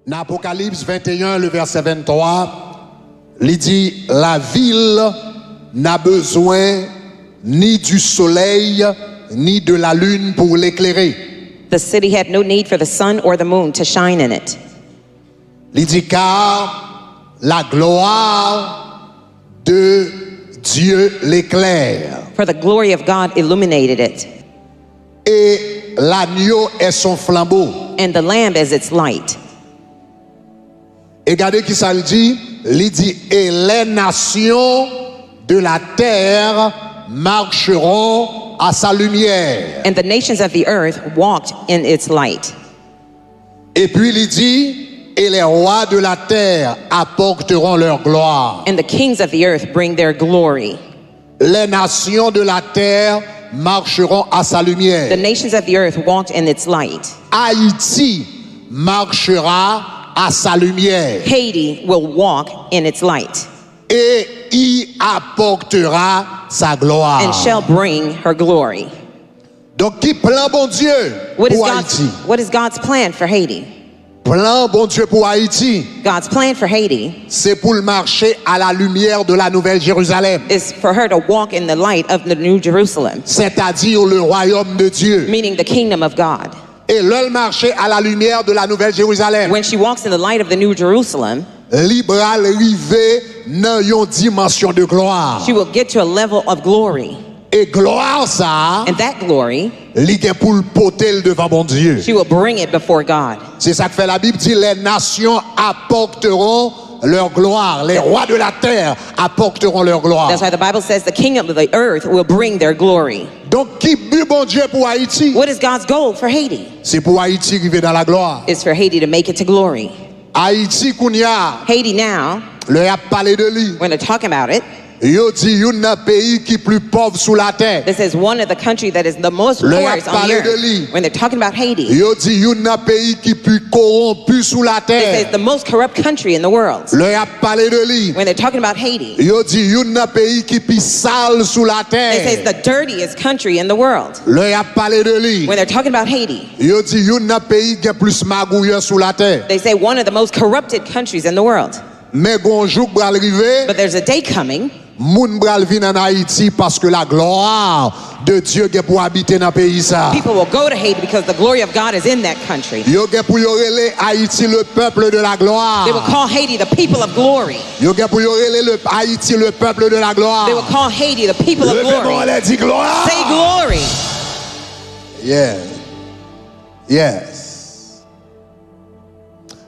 Dans Apocalypse 21, le verset 23, il dit, la ville n'a besoin ni du soleil, ni de la lune pour l'éclairer. The city had no need for the sun or the moon to shine in it. Il dit, car la gloire de Dieu l'éclaire. For the glory of God illuminated it, Et l'agneau est son flambeau. and the Lamb is its light. Et regardez qui ça le dit. Il dit, et les nations de la terre marcheront à sa lumière. And the nations of the earth walked in its light. Et puis il dit, et les rois de la terre apporteront leur gloire. And the kings of the earth bring their glory. Les nations de la terre marcheront à sa The lumière. nations of the earth walked in its light. Haïti marchera à sa lumière Haiti will walk in its light et y apportera sa gloire. and shall bring her glory. Donc, qui plan bon Dieu What pour Haïti? what is God's plan for Haiti? Plan bon Dieu pour Haïti, God's plan for Haiti c'est pour le marcher à la lumière de la Nouvelle Jérusalem, is for her to walk in the light of the New Jerusalem, c'est-à-dire le royaume de Dieu. meaning the kingdom of God. Et le marcher à la lumière de la Nouvelle Jérusalem, When she walks in the light of the New Jerusalem, libéral rivé dans une dimension de gloire. she will get to a level of glory. Et gloire ça, And that glory, li gen pour le porter devant bon Dieu. she will bring it before God. C'est ça que fait la Bible, dit les nations apporteront leur gloire. Les rois de la terre apporteront leur gloire. That's why the Bible says the kingdom of the earth will bring their glory. Donc qui but bon Dieu pour Haïti? What is God's goal for Haiti? C'est pour Haïti arriver dans la gloire. It's for Haiti to make it to glory. Haïti kounya, Haiti now, le y a parlé de lui. when they're talking about it, Yo dit yon nan pays qui plus pauvre sous la terre. this is one of the countries that is the most Le poorest on the parler de lui. earth. When they're talking about Haiti, Yo dit yon nan pays qui plus corrompu sous la they say it's terre. the most corrupt country in the world. Le y a parlé de lui. When they're talking about Haiti, Yo dit yon nan pays qui plus sale sous la they say it's terre. the dirtiest country in the world. Le y a parlé de lui. When they're talking about Haiti, Yo dit yon nan pays qui plus magouilleur sous la terre. they say one of the most corrupted countries in the world. Mais gonjouk bral rive, But there's a day coming, moun bral vin en Haïti parce que la gloire de Dieu gen pour habiter dans pays ça. people will go to Haiti because the glory of God is in that country. Yo gen pour yo rele Haïti le peuple de la gloire. They will call Haiti the people of glory. Yo gen pour yo rele le Haïti le peuple de la gloire. They will call Haiti the people of Le peuple glory. on dit gloire. Say glory. Yeah. Yes.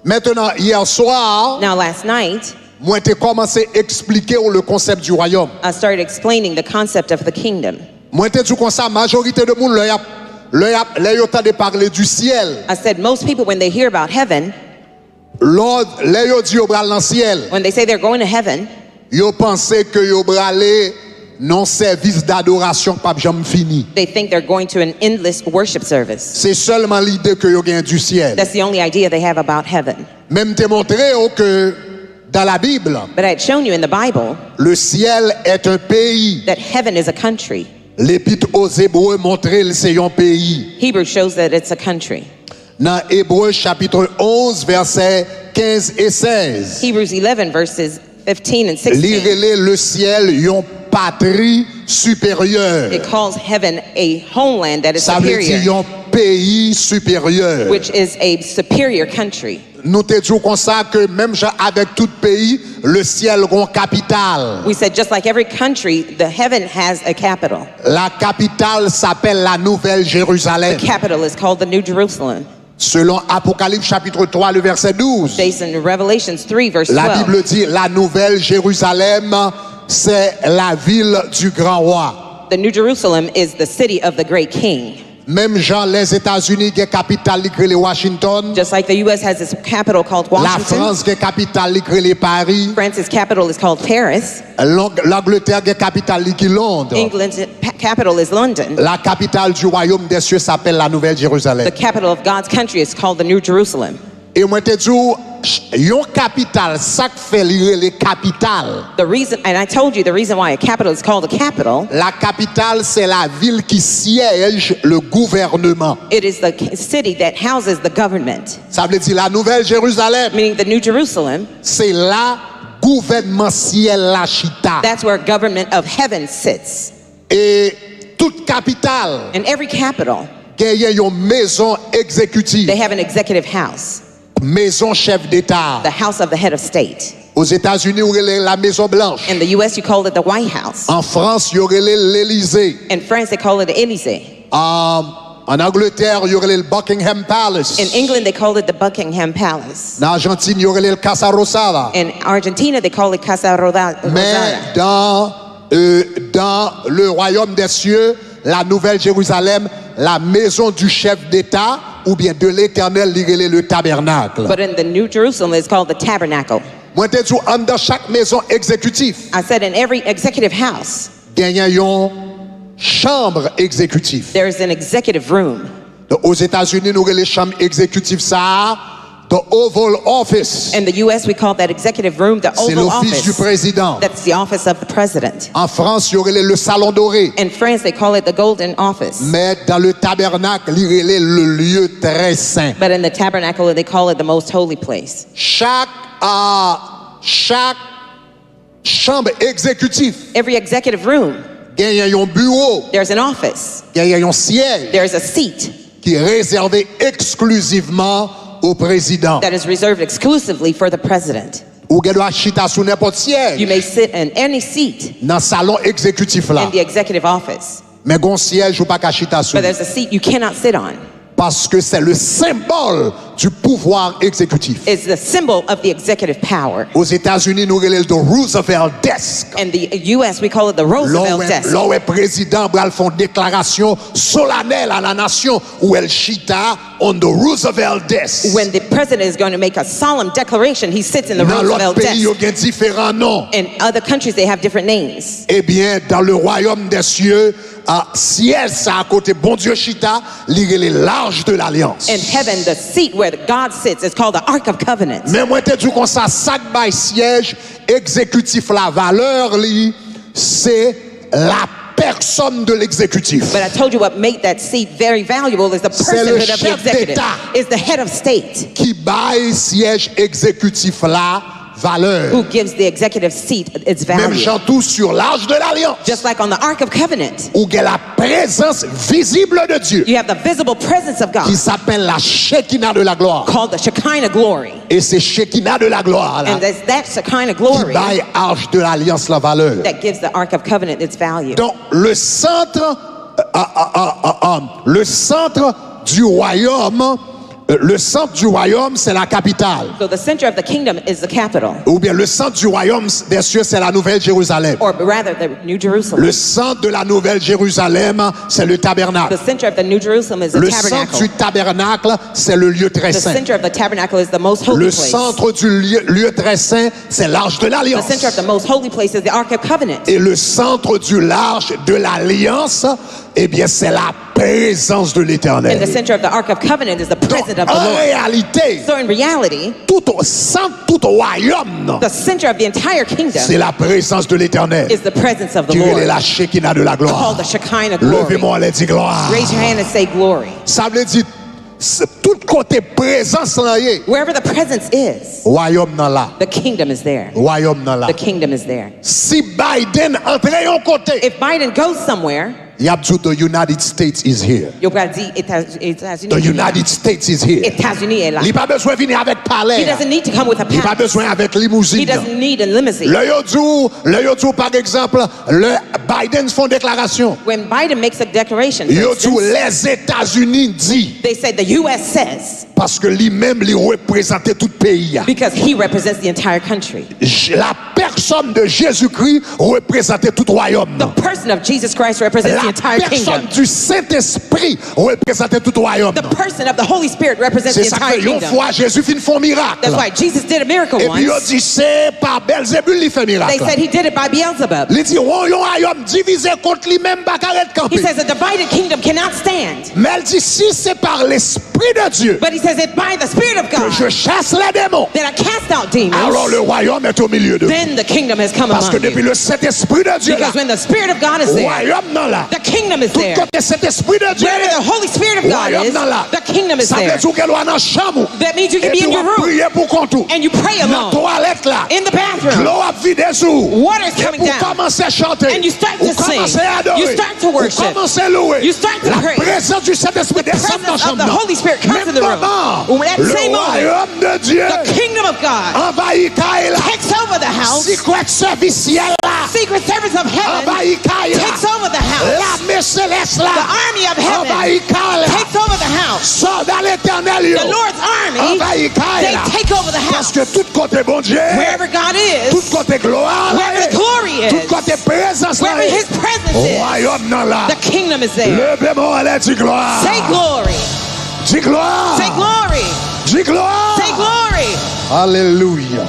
Maintenant, hier soir, Now, last night, moi j'ai commencé à expliquer le concept du royaume. I started explaining the concept of the kingdom. Moi j'ai dit comme ça, majorité de monde là yo tande parler du ciel. I said most people, when they hear about heaven, L'autre, là yo dit yo bral dans ciel. when they say they're going to heaven, Yo pensé que yo bralé non service d'adoration pas jamais fini. they think they're going to an endless worship service. C'est seulement l'idée que yo gagne du ciel. That's the only idea they have about heaven. Même te montrer que dans la Bible, But I had shown you in the Bible le ciel est un pays. that heaven is a country. L'épître aux Hébreux montre que c'est un pays. Hebrews shows that it's a country. Dans Hébreux chapitre 11 versets 15 et 16. Hebrews 11 verses 15 and 16. Lirez le ciel une patrie supérieure. It calls heaven a homeland that is Ça veut dire superior, un pays supérieur. which is a superior country. Nous te disons comme ça que même avec tout pays, le ciel a une capitale. We said just like every country, the heaven has a capital. La capitale s'appelle la Nouvelle Jérusalem. The capital is called the New Jerusalem. Selon Apocalypse chapitre 3, le verset 12. Based in Revelations 3 verse La 12. Bible dit la Nouvelle Jérusalem, c'est la ville du grand roi. The New Jerusalem is the city of the great king. Même Jean, les États-Unis, qui capitale les Washington. Just like the U.S. has its capital called La Washington, France, qui capitale les Paris. France's capital is called Paris. L'Angleterre, qui capitale qui Londres. England's capital is London. La capitale du royaume des cieux s'appelle la Nouvelle Jérusalem. The capital of God's country is called the New Jerusalem. Et moi te dis, yon capital, ça fait les capitales. The reason, and I told you the reason why a capital is called a capital, La capitale, c'est la ville qui siège le gouvernement. it is the city that houses the government, Ça veut dire la Nouvelle Jérusalem, meaning the New Jerusalem. c'est là gouvernementiel la chita. That's where government of heaven sits. Et toute capitale, In every capital, gagne une maison exécutive, they have an executive house, maison chef d'État. the house of the head of state. Aux États-Unis, il y aurait la Maison Blanche. In the U.S., you call it the White House. En France, il y aurait l'Élysée. In France, they call it the Elysee. En Angleterre, il y aurait le Buckingham Palace. In England, they call it the Buckingham Palace. En Argentine, il y aurait le Casa Rosada. In Argentina, they call it Casa Mais Rosada. dans le royaume des cieux, la Nouvelle Jérusalem, la maison du chef d'État ou bien de l'Éternel, il y aurait le tabernacle. But in the New Jerusalem, it's called the tabernacle. Moi, je dis, dans chaque maison exécutive, I said in every executive house, il y a une chambre exécutive. there is an executive room. Aux États-Unis, nous avons les chambres exécutives, ça, the Oval Office. In the U.S., we call that executive room the C'est Oval l'office du Office. président. That's the office of the president. En France, il y aurait le Salon Doré. In France, they call it the Golden Office. Mais dans le tabernacle, il y aurait le lieu très saint. But in the tabernacle, they call it the most holy place. Chaque chambre exécutive, Every executive room, il y a un bureau, there's an office, il y a un siège there's a seat qui est réservé exclusivement au président. that is reserved exclusively for the president. Ou il doit chita sous n'importe You siège may sit in any seat dans le salon exécutif là. in the executive office, Mais gon siège ou pas qu'à chita sous. but there's a seat you cannot sit on. Parce que c'est le symbole du pouvoir exécutif. It's the symbol of the executive power. Aux États-Unis, nous relèvons le Roosevelt Desk. In the U.S., we call it the Roosevelt desk. Là où le président va faire une déclaration solennelle à la nation où elle chita on the Roosevelt Desk. When the president is going to make a solemn declaration, he sits in the Dans l'autre Roosevelt pays, il y desk. a différents noms. In other countries, they have different names. Eh bien, dans le royaume des cieux, ciel, ça à côté, bon Dieu chita, lire les larges de l'alliance. In heaven, the seat where God sits is called the Ark of Covenant. Mais moi, te dis comme ça, sac by siège exécutif, la valeur, c'est la personne de l'exécutif. But I told you what made that seat very valuable is the C'est le personhood of the chef executive. d'État. Is the head of state Qui baille siège exécutif là, valeur. who gives the executive seat its Même value. Jean tout sur l'arche de l'alliance, Just like on the Ark of Covenant, où il y a la présence visible de Dieu, you have the visible presence of God qui s'appelle la Shekinah de la gloire. called the Shekinah glory. Et c'est Shekinah de la gloire là, And it's that Shekinah qui glory baille arche de l'alliance la valeur. that gives the Ark of Covenant its value. Donc le centre du royaume, c'est la capitale. So the center of the kingdom is the capital, Ou bien le centre du royaume des cieux, c'est la Nouvelle Jérusalem. or rather the New Jerusalem. Le centre de la Nouvelle Jérusalem, c'est le tabernacle. The center of the New Jerusalem is the Le centre du tabernacle. tabernacle, c'est le lieu très The saint. center of the tabernacle is the most holy Le place. centre du lieu très saint, c'est l'arche de The l'alliance. center of the most holy place is the Ark of Covenant. Et le centre du l'arche de l'alliance, eh bien, c'est la présence de And the l'Éternel. center of the Ark of Covenant is the Donc, presence of the en Lord. réalité, So in reality, tout au centre, tout au royaume, the center of the entire c'est kingdom la présence de l'Éternel. is the presence of the Qui est Lord, la Shekinah de la called gloire. the Shekinah glory. Levez-moi les dit gloire. Raise your hand and say glory. Ça veut dire, tout côté présence là, y est. Wherever the presence is, Royaume nan là. the kingdom is there. Royaume nan là. The kingdom is there. Si Biden entre un côté, If Biden goes somewhere, y a dit, the United States is here. you'll dire États-Unis. The United States is here. États-Unis est là. Il n'a pas besoin de venir avec He palais. doesn't need to come with a Il n'a pas package. besoin avec He limousine. doesn't need a limousine. Le yodou, par exemple, le Biden font déclaration. When Biden makes a declaration, for Yodou, instance, les États-Unis dit, they say the U.S. says, parce que lui-même, il représente tout le pays. because he represents the entire country. La personne de Jésus-Christ représentait tout royaume. The person person of Jesus Christ represents the La entire personne kingdom. du Saint-Esprit représente tout royaume. The person of the Holy Spirit represents the C'est ça entire que une kingdom. fois Jésus fin font miracle. That's why Jesus did a miracle Et puis il once. dit c'est par Belzébul il fait They miracle. said he did it by Beelzebub. Il dit on yon royaume divisé contre lui-même pas carré de He camper. says a divided kingdom cannot stand. Mais elle dit si c'est par l'Esprit de Dieu But he says it by the Spirit of que God je chasse les démons, that I cast out alors le demons. royaume est au milieu d'eux. Then the kingdom has come Parce que among depuis you. le Saint-Esprit de Dieu là, Because when the Spirit of God is le there, royaume non là. the kingdom is Tout there. côté Saint-Esprit de Dieu, Wherever the Holy Spirit of God royaume is, non là. the kingdom is Ça veut there. dire qu'elle est dans la chambre. That means you Et can be puis in your on room prier pour qu'on tout. and you pray Dans la alone. toilette là. In the bathroom, L'eau a vidé sous. water is Et coming pour down. commencer à chanter. And you start Ou to sing. commencer à adorer. You start to Ou worship. commencer à louer. You start to La pray. présence du Saint-Esprit descend dans la presence of chambre. the Holy Spirit comes Même in the room. moment, When at the le same moment, royaume de Dieu The kingdom of God envahit Kaïla. takes over the house. Secret service ciel là. Secret service of heaven Envahit Kaïla. takes over the house. L'armée céleste là. The army of heaven Envahit Kaïla. takes over the house. Soldat l'éternel. The Lord's army, Envahit they Kaïla. take over the Parce house. que tout côté bon Dieu. Wherever God Tout is, côté gloire. wherever the glory Tout is, côté présence là. wherever His presence is, Royaume non là. the kingdom is there. Levez-moi à l'aide du gloire. Say glory. Dis gloire. Say glory. Dis gloire. Say glory. Alléluia.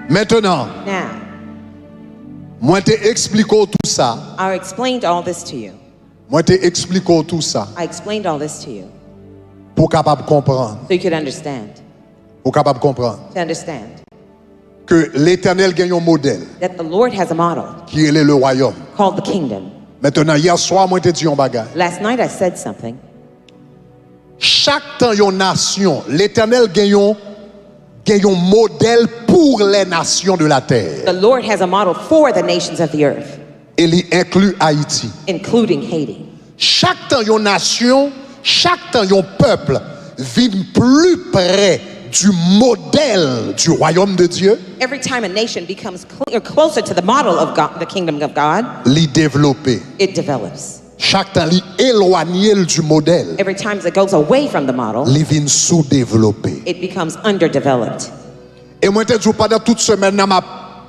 Maintenant, Now, moi t'explique tout ça. I explained all this to you. Moi t'explique tout ça I explained all this to you pour capable comprendre. so you could understand. Pour capable comprendre To understand que l'Éternel gagne un modèle that the Lord has a model qui est le royaume. called the kingdom. Maintenant, hier soir, moi t'ai dit un bagage. Last night I said something. Chaque temps yon nation, l'Éternel gagne un modèle pour les nations de la terre. The Lord has a model for the nations of the earth, Et il inclut Haïti. including Haiti. Chaque temps yon nation, chaque temps yon peuple vient plus près du modèle du royaume de Dieu, Every time a nation becomes closer to the model of God, the kingdom of God, l'y développer. it develops. Chaque temps l'y éloigner du modèle, Every time it goes away from the model, l'y vient sous-développer. it becomes underdeveloped. Et moi te dis pendant toute semaine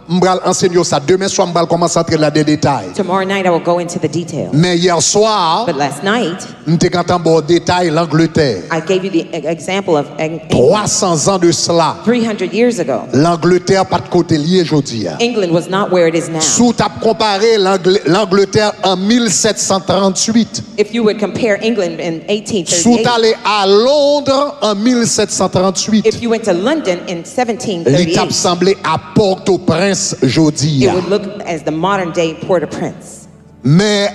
m'bral enseigner ça. Demain soir m'bral commencer à entrer dans des détails. Tomorrow night I will go into the details. Mais hier soir, But last night, m'te content bon détail l'Angleterre. I gave you the example of England. 300 ans de cela, 300 years ago. l'Angleterre pas de côté lié aujourd'hui. England was not where it is now. Sous t'as comparé l'Angleterre en 1738. If you would compare England in Sous 1838, t'allé à Londres en 1738. if you went to London in L'étape 1738, semblait à Port-au-Prince aujourd'hui. it would look as the modern day Port-au-Prince. Mais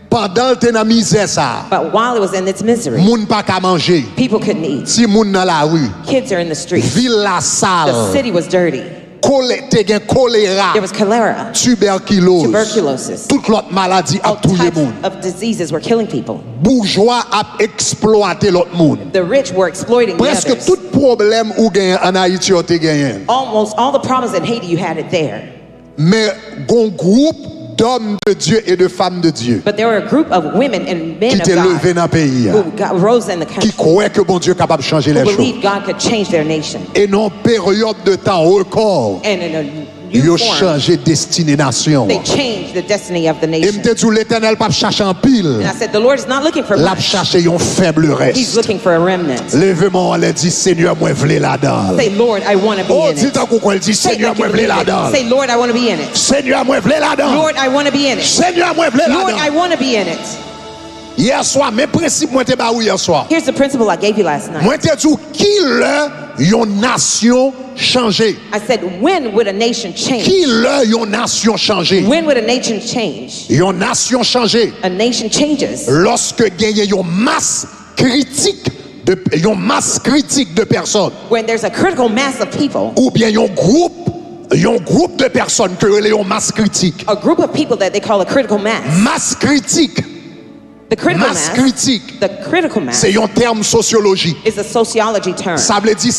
pendant le temps misère ça, But while it was in its misery, moun pas qu'à manger. people couldn't eat. Si moun dans la rue, Kids are in the streets. ville la The sale, city was dirty. te gen choléra, There was cholera, tuberculose, tuberculosis. toute l'autre maladie a All tout le types monde. of diseases were killing people. Bourgeois a exploité l'autre monde. The rich were exploiting the Presque others. tout problème ou gagne en Haïti a te gagné. Almost all the problems in Haiti, you had it there. Mais gon groupe d'hommes de Dieu et de femmes de Dieu But there were a group of women and men qui of t'est levé God dans le pays, who rose in the qui country, croient que bon Dieu est capable de changer les who choses. believed God could change their nation. Et non période de temps record, And in a ils new ont form, changé destinée nation. they changed the destiny of the Et nation. m'te dit l'Éternel pas chercher en pile, And I said, the Lord is not looking for l'a much. chercher un faible He's reste. looking for a remnant. Lève-moi, elle dit Seigneur, moi v'lais là-dedans. Say, Lord, I want to be Oh, in dis it. tant qu'on dit Say, Seigneur, like moi you v'lais believe it. là-dedans. Say, Lord, I want to be in it. Seigneur, moi v'lais là-dedans. Lord, I want to be in it. Seigneur, moi v'lais Lord, I là-dedans. want to be in it. Hier soir, mes principes moi te ba ou hier soir. Here's the principle I gave you last night. Moi te dis qui le yon nation changé. I said, when would a nation change? Qui le yon nation changé. When would a nation change? Yon nation changé. A nation changes Lorsque gagne yon masse critique de personnes when there's a critical mass of people, ou bien yon groupe de personnes que yon masse critique. a group of people that they call a critical mass. Masse critique. The critical Masse mass, critique. the critical mass C'est un terme sociologique. is a sociology term. Ça veut dire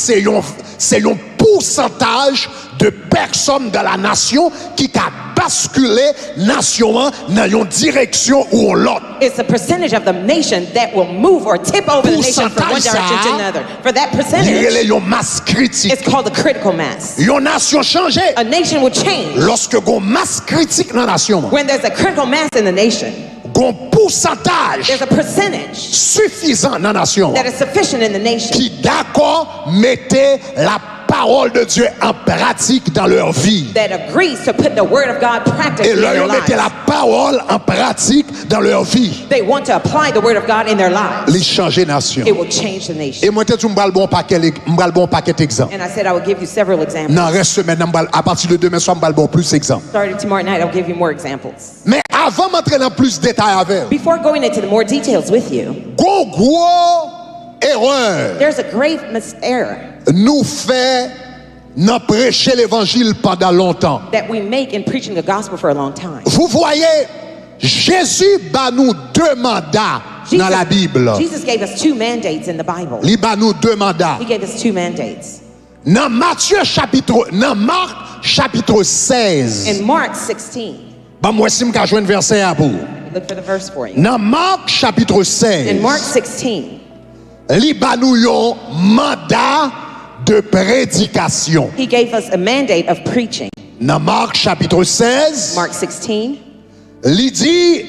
c'est un pourcentage de personnes de la nation qui a basculé nation dans une direction ou l'autre. It's a percentage of the nation that will move or tip over the nation from one direction to another. For that Il y percentage, a une masse critique. it's called the critical mass. Une nation changée. A nation will change Lorsque il y a une masse critique dans la nation, when there's a critical mass in the nation. il y a un pourcentage There's a percentage suffisant dans la nation that is sufficient in the nation qui d'accord mettez la parole de Dieu en pratique dans leur vie. that agrees to put the word of God Et practically in là, their ils mettez la lives. parole en pratique dans leur vie. They want to apply the word of God in their lives. Les changer nation. It will change the nation. Et moi, je vais bon paquet d'exemples. And I said I would give you several examples. Dans reste semaine, à partir de demain soir, je vais bon plus d'exemples. Starting tomorrow night, I'll give you more examples. Mais avant d'entrer dans plus de détails avec, Before going into the more details with you, gros erreur there's a grave error nous fait nous prêcher l'évangile pendant longtemps. that we make in preaching the gospel for a long time. Vous voyez, Jésus bat nous deux mandats dans la Bible. Jesus gave us two mandates in the Bible. Il bat nous deux mandats. He gave us two mandates. Dans Marc chapitre 16. In Mark 16, Bah moi si m'ka joindre verset à vous. look for the verse for you. Dans Marc chapitre 16. In Mark 16, Li ba nou yon mandat de prédication. he gave us a mandate of preaching. Dans Marc chapitre 16, Mark 16, li dit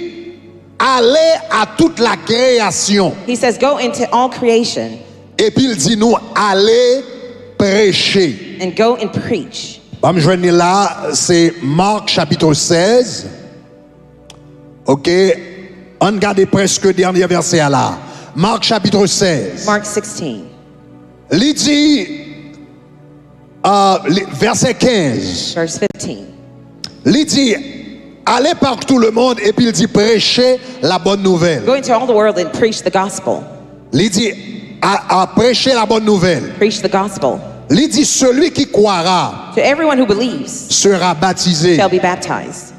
allez à toute la création. he says, go into all creation Et puis il dit nous allez prêcher. and go and preach. Bah me joindre là, c'est Marc chapitre 16. OK, on regarde presque dernier verset là. Marc chapitre 16. Mark 16, Il dit, verset 15, verse 15. il dit, allez par tout le monde et puis il dit, prêchez la bonne nouvelle. Go into all the world and preach the gospel. Il dit, à prêcher la bonne nouvelle. Preach the gospel. Il dit, celui qui croira To everyone who believes sera baptisé. shall be baptized.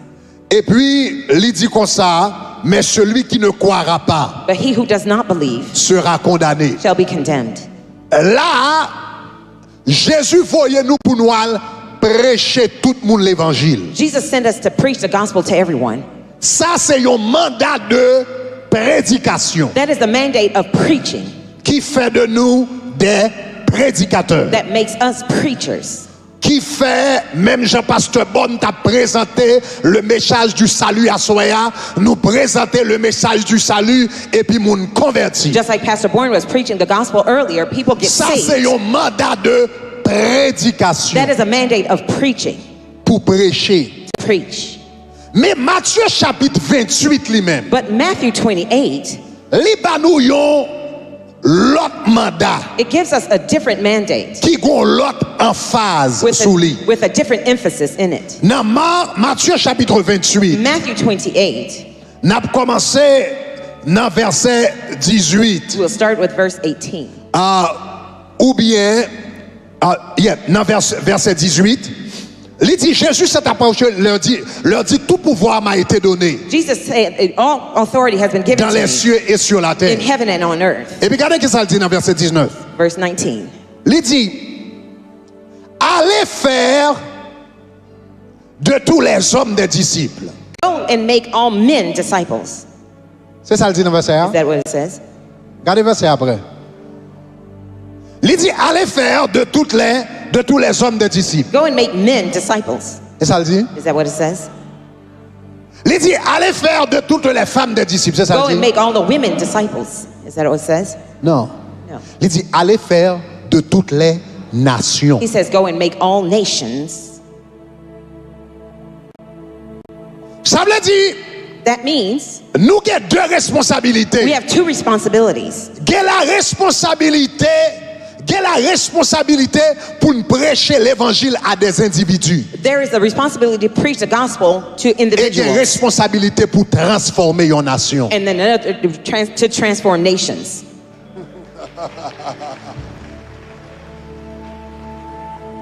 Et puis, il dit comme ça, mais celui qui ne croira pas But he who does not believe sera condamné. shall be condemned. Là, Jésus voyait nous pour nous prêcher tout le monde l'évangile. Jesus sent us to preach the gospel to everyone. Ça, c'est un mandat de prédication That is the mandate of preaching qui fait de nous des prédicateurs. that makes us preachers. Qui fait, même Jean-Pasteur Bonne t'a présenté le message du salut à Soya, nous présenter le message du salut et puis nous convertir. Just like Pastor Bourne was preaching the gospel earlier, people get Ça, c'est saved. un mandat de prédication That is a mandate of preaching, pour prêcher. to preach. Mais Matthieu chapitre 28 lui-même, But Matthew 28, li ba nou yon l'autre mandat it gives us a different mandate qui gon l'autre en phase sous lui. with a different emphasis in it. Dans Matthieu chapitre 28, Matthew 28, n'a commencé dans verset 18 we'll start with verse 18. ou bien dans verset 18. Il dit Jésus s'est approché, leur dit tout pouvoir m'a été donné Jesus said, all authority has been given dans to les me cieux et sur la in terre. heaven and on earth. Et puis regardez ce qu'il dit dans verset 19. Verse 19. Il dit allez faire de tous les hommes des disciples. Go and make all men disciples. C'est ça le dit dans verset 1. Is that what it says? Regardez verset après. Il dit allez faire de tous les hommes des disciples. Go and make men disciples. Et ça le dit. Is that what it says? Il dit allez faire de toutes les femmes des disciples. C'est ça Go le and dit. make all the women disciples. Is that what it says? Non. No. Il dit allez faire de toutes les nations. He says, go and make all nations. Ça veut dire That means nous avons deux responsabilités. we have two responsibilities. Quelle la responsabilité pour nous prêcher l'évangile à des individus. There is the responsibility to preach the gospel to Et une individuals, responsabilité pour transformer une nation. and then another to transform nations.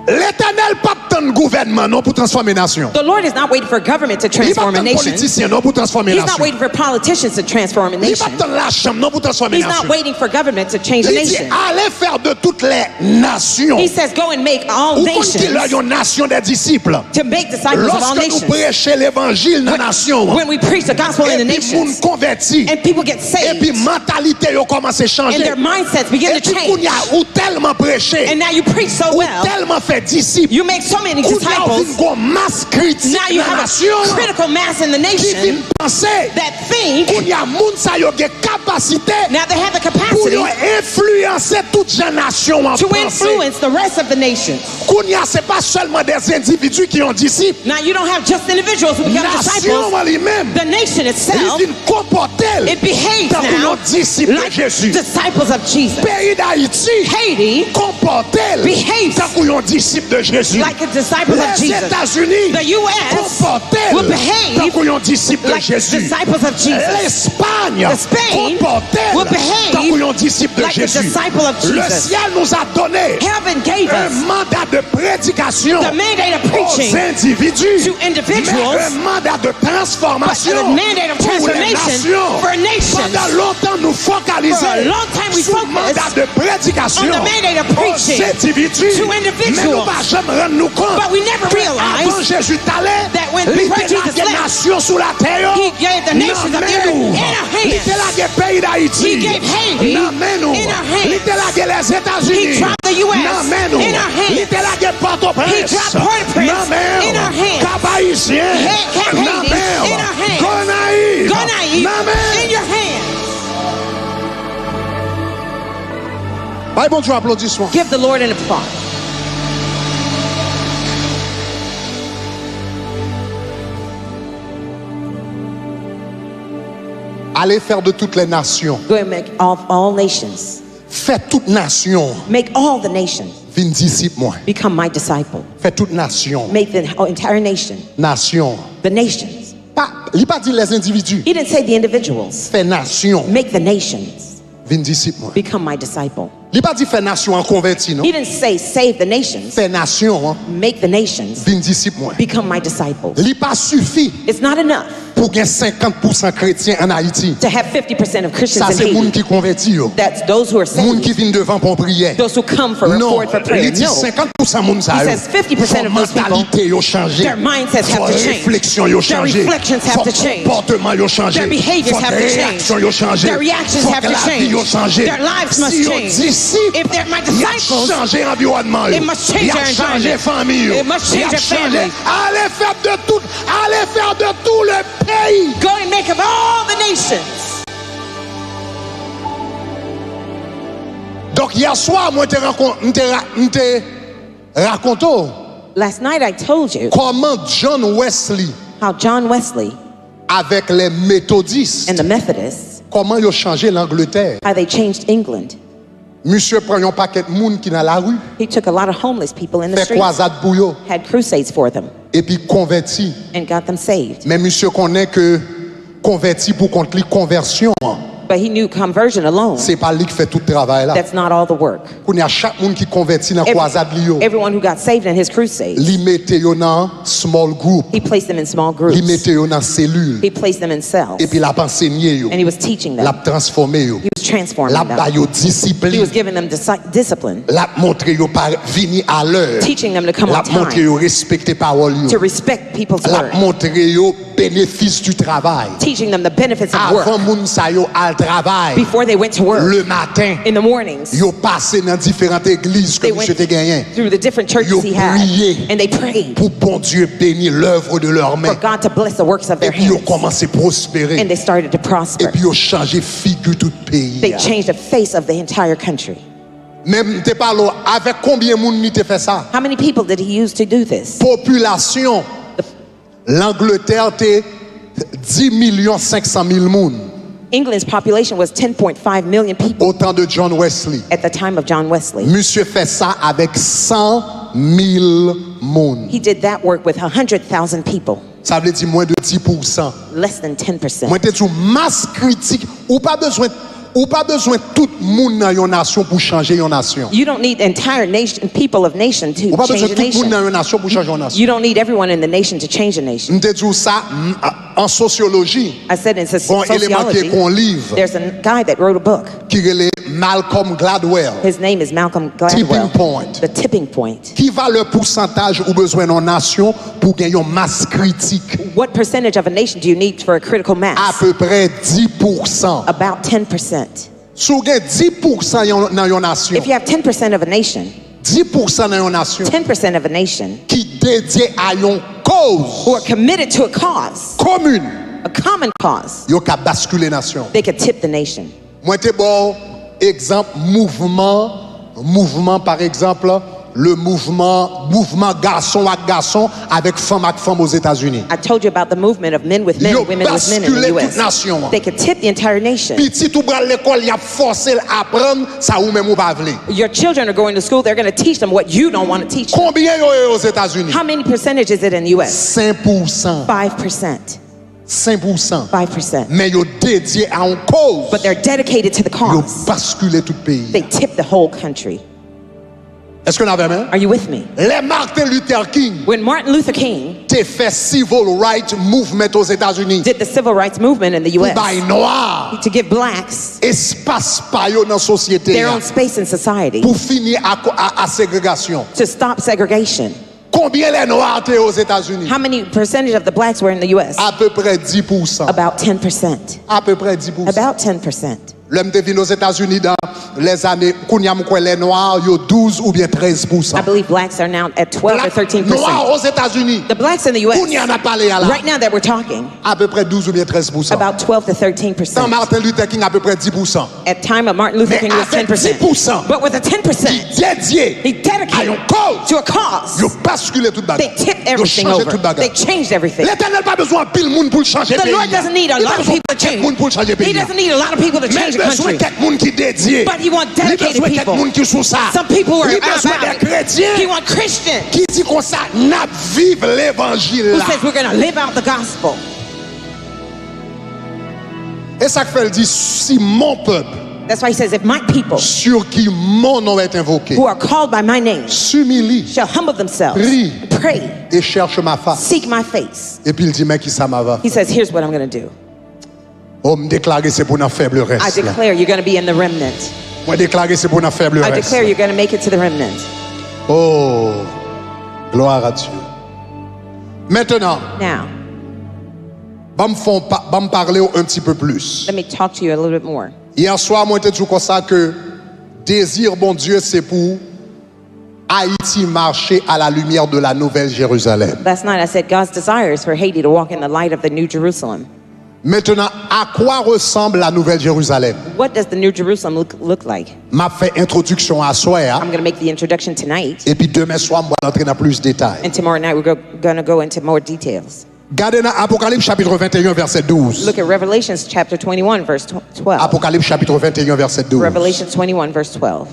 L'Éternel pas de gouvernement non pour transformer nation. The Lord is not waiting for government to Il pas transform a de nation. politicien non pour transformer He's not nation. waiting for politicians to transform a Il nation. pas de la chambre non pour transformer He's nation. not waiting for government to change a Il dit nation. allez faire de toutes les nations. He says, go and make all Ou qu'on dit là, nations une nation des disciples. to make disciples of all Lorsque nous nations. prêchons l'évangile dans la nation, When we preach the gospel in et the puis moun nations converti, and people get et puis saved mentalité yo commence à and changer. their mindsets begin Et to puis qu'on y change, a ou tellement prêché, and now you preach so ou well, tellement fait disciples, you make so many qu'on y a disciples, une masse critique now you dans la have nation a critical mass in the qui vient nation penser that think qu'on y a moun sa yo gen capacité now they have the pour capacity yo influencer toute la nation en to pensée. influence the rest of the nation. Qu'on y a c'est pas seulement des individus qui ont disciples. Now you don't have just individuals who become Nation disciples. en lui-même, The nation itself, il vient comporter it behaves tant que now nos disciples de like Jésus. disciples of Jesus. Pays d'Haïti Haiti comporter behaves tant que nos disciples de Jésus. like a disciple of Les Jesus. États-Unis The U.S. comporter will behave tant que nos disciples de like Jésus. disciples of Jesus. L'Espagne The Spain comporter will behave tant que nos disciples de like a Jésus. disciple of Le Jesus. ciel nous a donné Heaven gave un us mandat de prédication the mandate of aux preaching individus, to individuals, mais un mandat de but transformation a mandate of pour les transformation nations. for nations. Pendant longtemps, nous For focalisons a long time we sur le mandat focused de prédication on the mandate of aux preaching individus, to mais individuals. nous ne pas jamais rendre nous compte But we never que realized avant Jésus t'allait, that when il before était là Jesus des left, nations sous la terre, He gave the nations of the earth in our il hands. était là des pays d'Haïti, He gave Haiti non, mais nous. in our hands. Il était là des les États-Unis, He dropped the US non, mais nous. in our hands. Il était là des Port-au-Prince, He dropped Port-au-Prince non, mais in our hands. Cap-Haïtien, Cap non, Haiti mais in our hands. Gonaïve, Gonaïve non, mais in your hands. Bye, bon Dieu, applaudissements. Give the Lord an applause. Allez faire de toutes les nations. Go and make all nations. Faites toute nation. Make all the nations Vin disciple moi. become my disciple. Faites toute nation. Make the entire nation, Nation. the nations. Il pas dit les individus. He didn't say the individuals. Fais nation. Make the nations Vin disciple moi. become my disciple. Il pas dit fais nation en converti non. He didn't say save the nations. Fais nation. Make the nations Vin disciple moi. become my disciples. Il pas suffit It's not enough pour gagner 50% chrétiens en Haïti. to have 50% of Christians Ça in c'est moun Haiti. qui converti yo. That's those who are Moun saved. qui viennent devant pour prier. Those who come for Non, forward for prayer. il dit No. 50% moun sa He yo. says 50% of those people, mentalité yo changé. their mindsets have Faut to change. réflexion yo Their changé. reflections have Faut to change. comportement yo changé. Their behaviors Faut have to change. réaction yo changé. Their reactions Faut have que to la vie change. yo changé. Their lives must Si yo change. disciple, If they're my il a disciples, changé environnement yo. it must change Il a their changé environment. famille yo. It must change Il a their changé. families. Allez faire de tout le pays. go and make of all the nations. Donc hier soir moi te raconté Last night I told you comment John Wesley how John Wesley avec les méthodistes and the Methodists, comment ils ont changé l'Angleterre. how they changed England. Monsieur prend un paquet de monde qui dans la rue, He took a lot of homeless people in the fait streets, croisade pour eux had crusades for them, et puis converti. and got them saved. Mais monsieur connaît que converti pour contre les conversion, But he knew conversion alone, c'est pas lui qui fait tout le travail là. that's not all the work. Qu'on y a chaque monde qui convertit dans croisade li yo, Everyone who got saved in his crusades, li mette yo dans small group, he placed them in small li groups. mette yo dans cellule He placed them in cells, et puis l'a enseigné yo, and he was teaching l'a them. transformé yo, He was transforming l'a them. ba yo He discipline, was giving them discipline, l'a montré yo par venir à l'heure, teaching them to come l'a on montré time, yo respecter parole yo, to respect people's l'a word, montré yo bénéfice du travail. teaching them the benefits of Avant work moun sa yo al travail, before they went to work le matin, in the mornings. yo passé dans différentes églises que They monsieur went te gagné through the different churches Yo he had, prié. and they prayed pour bon Dieu bénir l'œuvre de leurs for mains. God to bless the works of Et their puis ils ont hands, commencé à prospérer. and they started to Et prosper. puis ils ont changé figure tout pays. They changed the face of the entire country. Même t'es pas là, avec combien de monde te fait ça? How many people did he use to do this? Population, l'Angleterre t'es 10,500,000 monde. England's population was 10.5 million people Au temps de John Wesley. at the time of John Wesley. Monsieur fait ça avec 100,000 monde. He did that work with 100,000 people, Ça veut dire moins de 10%. less than 10%. Moi t'es une masse critique ou pas besoin Ou pas besoin tout le monde dans une nation pour changer une nation. You don't need entire nation, people of nation to Ou pas besoin change a tout le monde nation. dans une nation pour changer une nation. You don't need everyone in the nation to change a nation. Je te dis ça en sociologie. I said in Bon élément qui est sociology, qu'on livre there's a guy that wrote a book. qui est Malcolm Gladwell. His name is Malcolm Tipping Gladwell. point. The tipping point. Qui va le pourcentage ou besoin d'une nation pour gagner une masse critique? What percentage of a nation do you need for a critical À mass? peu près 10%. About 10%. Si vous avez 10% dans une nation, If you have 10% of a nation, 10% dans une nation 10% of a nation qui dédié à une who cause are committed to a cause, commune, a common cause, yo ka basculer nation. they could tip the nation. Moi te bon exemple mouvement par exemple le mouvement garçon à garçon avec femme à femme aux États-Unis. I told you about the movement of men with men, Yo women with men in basculé the toute U.S. nation. They could tip the entire nation. Petit ou bral l'école y a forcé à apprendre ça ou même ou pas vle. Your children are going to school, they're going to teach them what you don't want to teach them. Combien yo est aux États-Unis? How many percentage is it in the U.S.? 5%. 5%. 5%. 5%. Mais yo dédié à une cause. But they're dedicated to the Yo cause. basculé tout pays. They tip the whole country. Est-ce qu'on avait même? Are you with me? Les Martin Luther King When Martin Luther King t'es fait civil rights movement aux États-Unis. did the civil rights movement in the Pour U.S. bailler noir to give blacks espace pa yo dans société their ya. own space in society, Pour finir à ségrégation. to stop segregation. Combien les noirs t'es aux États-Unis? How many percentage of the blacks were in the U.S.? À peu près 10%. About 10%. À peu près 10%. About 10%. L'homme te venu aux États-Unis dans les années Kounyam quoi les noirs yo 12 ou bien 13%. I believe blacks are now at 12 or 13%. Noirs aux États-Unis. The blacks in the U.S. Kounyam a parlé à la. right now that we're talking, À peu près 12 ou bien 13%. about 12 to Dans 13%. Martin Luther King à peu près 10%. At time of Martin Luther Mais King, it was avec 10%. 10%, But with a 10%, dédié they à dedicated une cause. to a cause. Yo basculé toute They bagarre. tipped Yo everything changé over. toute bagarre. They changed everything. L'Éternel pas besoin de pile monde pour changer The pays. Lord doesn't need a Il lot pas of besoin people to de quelques change. monde pour changer He pays. doesn't need a lot of people to Mais change il a besoin country. de quelques monde qui dédié. But he wants Il dedicated besoin de quelques people. monde qui sous ça. Some people who are Il besoin about des it. He chrétiens wants Christians qui dit comme ça, n'a vive l'évangile who là. says we're going to live out the gospel. Et ça fait le dit si mon peuple That's why he says, if my people sur qui mon nom est invoqué who are called by my name s'humilie shall humble themselves, Prie. pray, et cherche ma face. seek my face. Et puis il dit mais qui ça m'a va. He says, here's what I'm going to do. Oh me déclarer c'est pour un faible I reste. là. declare you're going to be in the remnant. Moi déclarer c'est pour un faible I reste. declare you're going to make it to the remnant. Oh, gloire à Dieu. Maintenant, Now, me parler un petit peu plus. let me talk to you a little bit more. Hier soir, moi, je dit comme ça que désir, bon Dieu, c'est pour Haïti marcher à la lumière de la Nouvelle Jérusalem. Last night I said God's desire is for Haiti to walk in the light of the New Jerusalem. Maintenant, à quoi ressemble la Nouvelle Jérusalem? What does the New Jerusalem look like? M'a fait introduction à soir, I'm going to make the introduction tonight, et puis demain soir, moi, entrer dans plus de détails. and tomorrow night we're going to go into more details. Gardez dans Apocalypse chapitre 21, verset 12. Look at Revelations chapter 21, verse 12. Apocalypse chapitre 21, verset 12. Revelations 21, verse 12.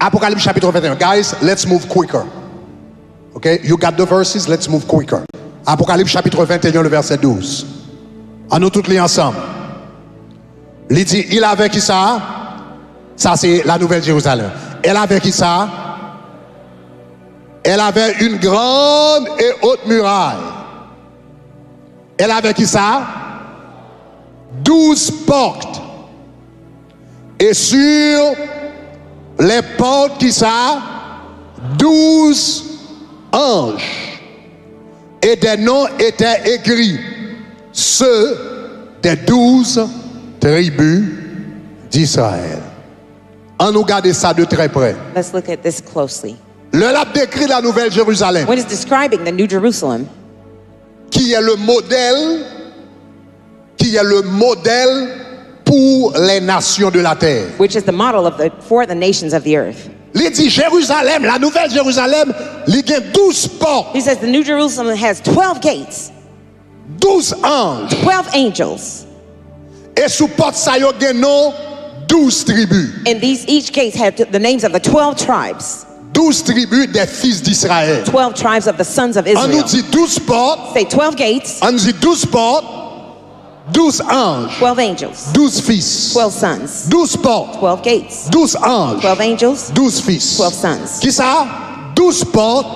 Apocalypse chapitre 21. Guys, let's move quicker. Okay, you got the verses, let's move quicker. Apocalypse chapitre 21, le verset 12. À nous toutes les ensemble. Il dit, il avait qui ça? Ça c'est la Nouvelle Jérusalem. Elle avait qui ça? Elle avait une grande et haute muraille. Elle avait qui ça? 12 portes. Et sur les portes qui ça? 12 anges. Et des noms étaient écrits. Ceux des 12 tribus d'Israël. On nous garde ça de très près. Let's look at this closely. Le lab décrit la Nouvelle Jérusalem, When it's describing the New Jerusalem, qui est le modèle pour les nations de la terre. which is the model of for the nations of the earth. Il dit Jérusalem, la Nouvelle Jérusalem, il y a 12 portes, He says the New Jerusalem has 12 gates, 12 anges. 12 angels, Et sous porte ça y a un nom 12 tribus. and each gate have the names of the 12 tribes, 12 tribus des fils d'Israël. 12 tribes of the sons of On nous Israel. dit 12 portes, Say 12 gates, on dit 12 portes, 12 anges, 12 angels, 12 fils, 12 sons, 12 portes, 12 gates, 12 anges, 12 angels, 12 fils. 12 sons. Qui ça? 12 portes,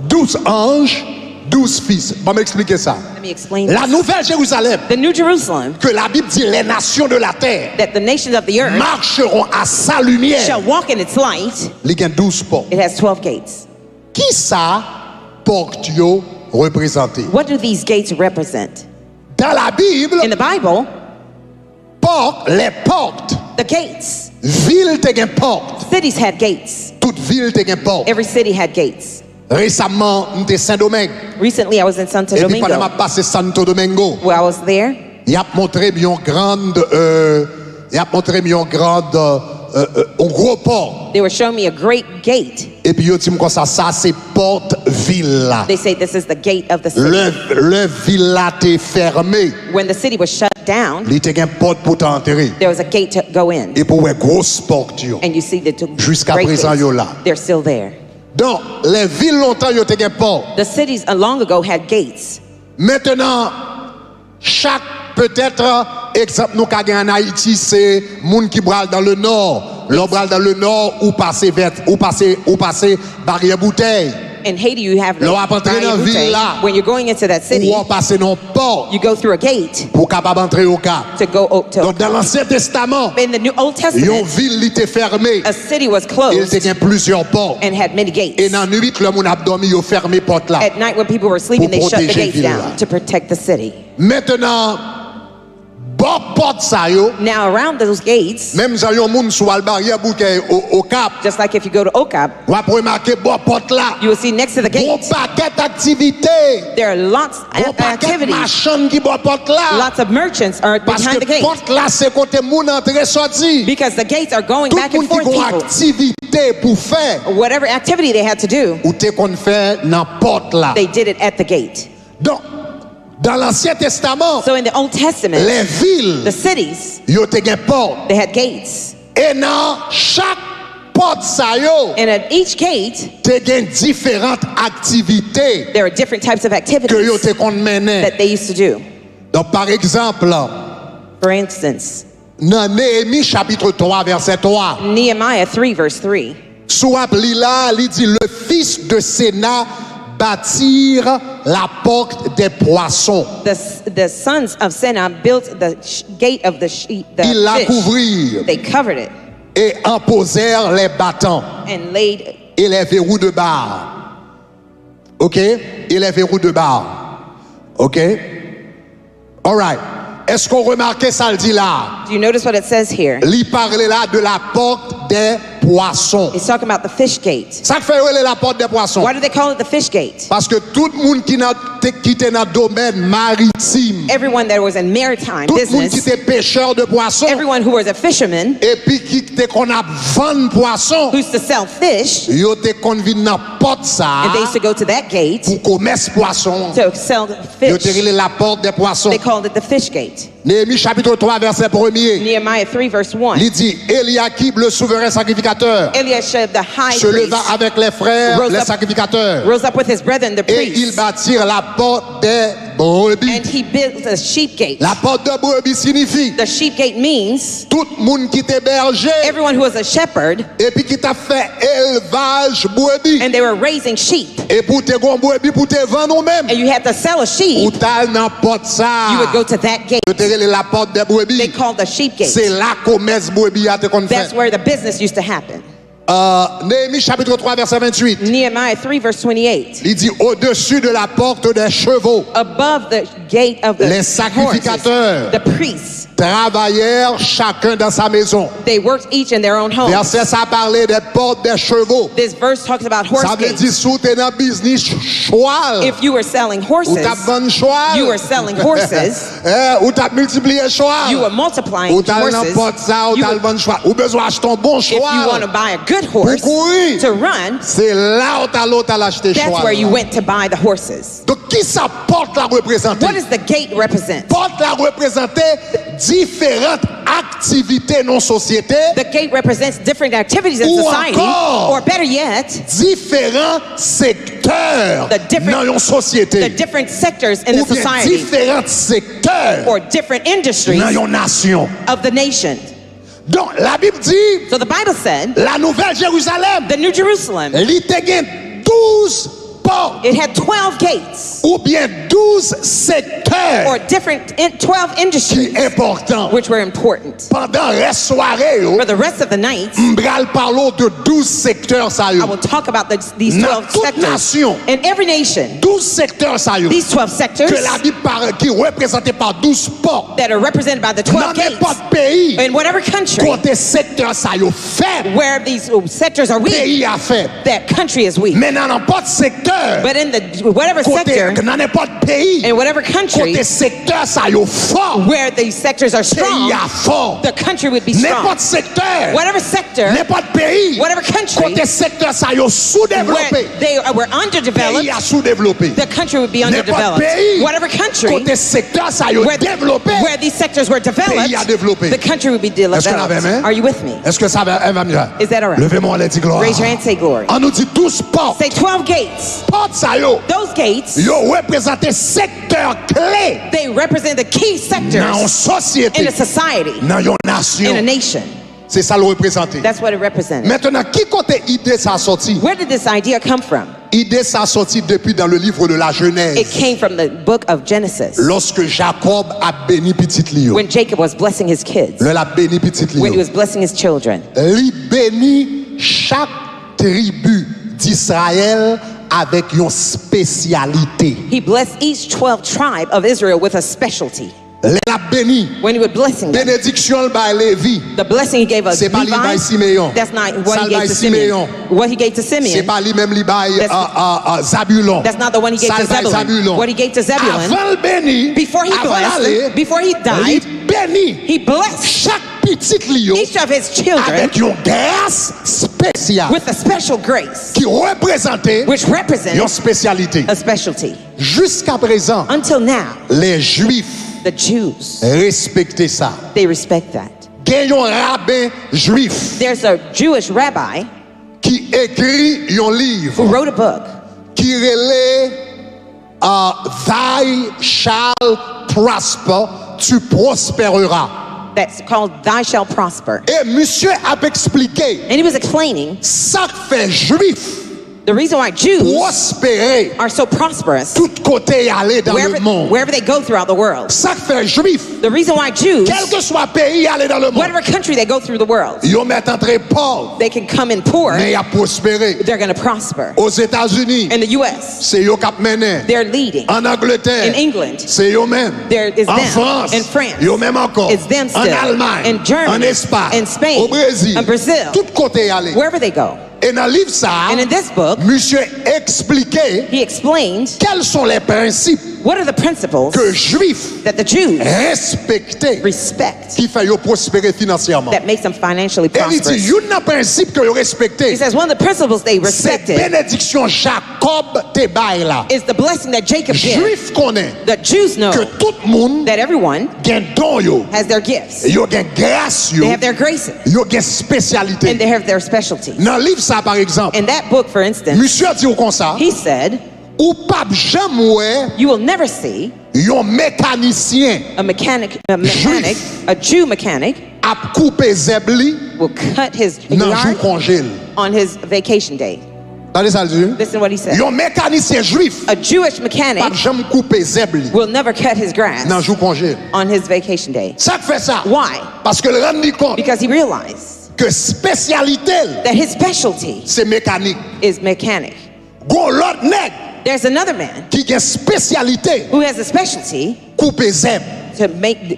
12 anges, 12 fils. Bon, m'expliquer ça. Let me explain La this. nouvelle Jérusalem, The New Jerusalem, que la Bible dit les nations de la terre that the nations of the earth marcheront à sa lumière, shall walk in its light, il y a 12 portes. it has 12 gates. Qui ça porte yo représenté? What do these gates represent? Dans la Bible, In the Bible, porte, les portes, the gates. ville te gen porte, Cities had gates. toute ville te gen porte. Every city had gates. Récemment, m'étais Saint-Domingue. Recently, I was in Santo Et puis pendant Domingo. m'a passé Santo Domingo, While I was there, il a montré une grande, un gros port. they were showing me a great gate. Et puis, yo dit comme ça c'est porte ville là. They say this is the gate of the city. Le ville là t'est fermé. When the city was shut down, Il te gen porte pour t'entrer. there was a gate to go in. Et pour une grosse porte yo. And you see the two Jusqu'à great présent, gates. yo là. They're still there. Donc, les villes longtemps yo te gen porte. The cities long ago had gates. Maintenant, chaque peut-être exemple nous qu'a en Haïti c'est monde qui bral dans le nord. L'on bral dans le nord ou passer vers ou passer barrière bouteille. In Haiti, you have Là, on va entrer dans la ville là. when you're going into that city, Ou on passe non port you go through a gate pour capable entrer au cap. to go to. Donc dans l'Ancien Testament, In the New Old une Testament, ville était fermée. a city was Il closed était plusieurs portes. and had many Et gates. dans la nuit, le monde a dormi, il a fermé porte là. At night, when people were sleeping, Pour they shut the protéger gates ville down là. to protect the city. Maintenant, bon porte ça yo, Now, around those gates, même si yon moun sous la barrière bouquet au cap, just like if you go to Okab, on va remarquer bon porte là. you will see next to the Bon gate, paquet d'activités. there are lots Bon of paquet de activities. machines qui bon porte là. Lots of merchants are Parce behind the que gate porte là c'est côté moun entrer sorti. because the gates are going Tout back le and monde qui forth. a une People, activité pour faire, whatever activity they had to do, ou te qu'on fait dans porte là. they did it at the gate. Donc, dans l'Ancien Testament, So in the Old Testament, les villes, the cities, yo te gen porte. they had gates. Et dans chaque porte ça yo, And at each gate, te gen différentes activités there are different types of que yo activities te kon menen. that they used to do. Donc, par exemple, For instance, dans Néhémie chapitre 3, verset 3, Nehemiah 3, verse 3. sous appli là, il dit, le fils de Sénat bâtir la porte des poissons. The sons of Senah built the gate of the sheep, the Ils la fish. couvrirent They covered it et en posèrent les battants and laid et les verrous de barre. OK? Et les verrous de barre. OK? All right. Est-ce qu'on remarque ça le dit là? Do you notice what it says here? Il parlait là de la porte des poissons. It's talking about the fish gate. Ça fait la porte des poissons. Why do they call it the fish gate? Parce que tout le monde qui était dans le domaine maritime, Everyone that was in maritime tout le monde qui business, était pêcheur de poissons, everyone who was a fisherman, et puis qui était qu'on a vendre poissons, who used to sell fish, yo te convenu dans porte ça and they used to go to that gate pour commerce poisson. to sell Yo te fish. relé la porte des poissons. They called it the fish gate. Néhémie chapitre 3 verset 1er. Nehemiah 3, verse 1. Il dit Eliakim le souverain sacrificateur Eliashib, the high se leva priest, avec les frères Rose les up- sacrificateurs rose up with his brethren, the et ils priests, bâtirent la porte des brebis. and he built a sheep gate. La porte de brebis signifie The sheep gate means tout le monde qui était berger everyone who was a shepherd et puis qui t'a fait élevage brebis. and they were raising sheep, Et pour te gon brebis pour te vendre ou même. and you had to sell a Ou sheep, t'as dans porte ça. you would go to that gate. Yo te relé la porte des They brebis. called the sheep C'est gate. là commerce brebis a te kon fait. That's where the business used to happen. Néhémie chapitre 3 verset 28. Nehemiah 3, verse 28. Il dit au-dessus de la porte des chevaux, Above the gate of the les horses, sacrificateurs the priests, travaillèrent chacun dans sa maison. they worked each in their own homes. Verset ça parlait des portes des chevaux. This verse talks about horse Ça veut dire gates. sous t'es dans business cheval. If you were selling Ou horses, t'as vendu cheval. you were selling horses, Ou t'as multiplié cheval. you were multiplying Ou t'as dans horses. porte ça, ou You t'as would- vendu cheval. Ou besoin acheter un bon If you want to cheval. buy a good horse Pour courir. to run, C'est là où t'as l'autre à l'acheter that's cheval. where you went to buy the horses. Donc qui ça porte la représenter? What does the gate represent? Porte la représenter différentes activités non société The gate represents different activities in Ou society, encore, or better yet, différents secteurs The different- dans une the société different sectors in ou the bien society, différents secteurs or different industries dans une nation. of the nation. Donc la Bible dit So the Bible said, la nouvelle Jérusalem the New Jerusalem, li te gen 12 portes it had 12 gates, ou bien 12 secteurs or different 12 qui industries, importants. which were important. Pendant la soirée, For the rest of the night, m'bral parlo de 12 secteurs ça I yo. will talk about these Dans 12 toute sectors. nation. In every nation, 12 secteurs ça yo. these 12 sectors Que la Bible parle qui représenté par 12 portes. that are represented by the 12 Dans gates, n'importe pays, in whatever country côté secteur ça yo fait, where these sectors are weak, pays a fait. that country is weak. Mais dans n'importe secteur, But in the whatever côté sector, dans n'importe pays, in whatever country côté secteur ça yo fort, where these sectors are strong, pays a fort. the country would be strong. N'importe secteur, Whatever sector, n'importe pays, whatever country côté secteur ça yo where sous-développé, they were underdeveloped, pays a sous-développé. the country would be N'importe underdeveloped. pays, Whatever country côté secteur ça yo where, développé, where these sectors were developed, pays a développé. the country would be Est-ce que l'avez developed. aimé? Are you with me? Est-ce que ça va, elle va mieux? Is that all right? Levez-moi les dit gloire. Raise your hand, say glory. On nous dit 12 portes. Say 12 gates. Portes ça yo, Those gates, yo représenté secteur clé they represent the key dans une sectors in société, a society, dans une in a nation. nation. C'est ça le représenté. That's what it represents. Maintenant, qui côté idée ça a sorti? Where did this idea come from? Idée ça a sorti depuis dans le livre de la It Genèse. came from the book of Genesis, Lorsque Jacob a béni petit Lio. when Jacob was blessing his kids, Le a béni petit when he Lio. was blessing his children. Li béni chaque tribu d'Israël avec une spécialité. He blessed each 12 tribe of Israel with a specialty. Le a béni. When he was blessing them, Bénédiction by Lévi. the blessing he gave us, C'est pas lui by Simeon. that's not what Ça he gave by to Simeon. Simeon. What he gave to C'est Simeon, pas lui même li by That's- Zabulon. that's not the one he gave Ça to by Zebulun. What he gave to Zebulun, Avant le béni, before he avant blessed, d'aller, before he il died, béni he blessed chaque petit Lio each of his children avec une grâce spéciale with a special grace, qui représentait which une represents spécialité. a specialty. Jusqu'à présent, Until now, les Juifs the Jews, respectaient ça. they respect that. Il y a un rabbin juif There's a Jewish rabbi qui écrit un who livre wrote a book qui relève Thy shall prosper, tu prospéreras. that's called Thy Shall Prosper. Et monsieur a expliqué And he was explaining ça fait juif the reason why Jews prospérer are so prosperous tout côté aller dans le monde. wherever they go throughout the world. Ça fait juif, The reason why Jews, quel que soit pays aller dans le monde, whatever country they go through the world, ils mettent entré pauvre, they can come in poor, mais ils a prospéré. they're going to prosper. Aux États-Unis, In the U.S., c'est eux qui mené. they're leading. En Angleterre, In England, c'est eux-mêmes. there is En them. France, In France, eux-mêmes encore. it's them En still. Allemagne, In Germany, en Espagne, in Spain, au Brésil, in Brazil, tout côté aller. wherever they go. Et dans le livre ça, And in this book, monsieur expliquait he explained quels sont les principes what are the principles que juifs that the Jews respectaient respect qui fait yo prospérer financièrement. that makes them financially Et il dit, prosperous. il y a un principe que yo respecté. He says one of the principles they C'est respected bénédiction Jacob te bail là. is the blessing that Jacob did. Juif connaît The Jews know que tout le monde that everyone gen don yo, has their gifts. yo gen grâce yo, They have their graces yo gen spécialité. and they have their specialties. Dans le livre ça par exemple, In that book, for instance, monsieur a dit comme ça, he said, ou pas jamais you will never see un mécanicien a Jew mechanic a couper zebli will cut his dans jour yard congé. on his vacation day. Attendez ça le dit. Listen to what he said. Un mécanicien juif A Jewish mechanic pas jamais couper zebli will never cut his dans grass jour congé. on his vacation day. Ça fait ça. Why? Parce que le rend compte Because he realized que spécialité that his specialty c'est mécanique. is mechanic. Gon l'autre nèg There's another man qui a spécialité who has a specialty couper zeb. to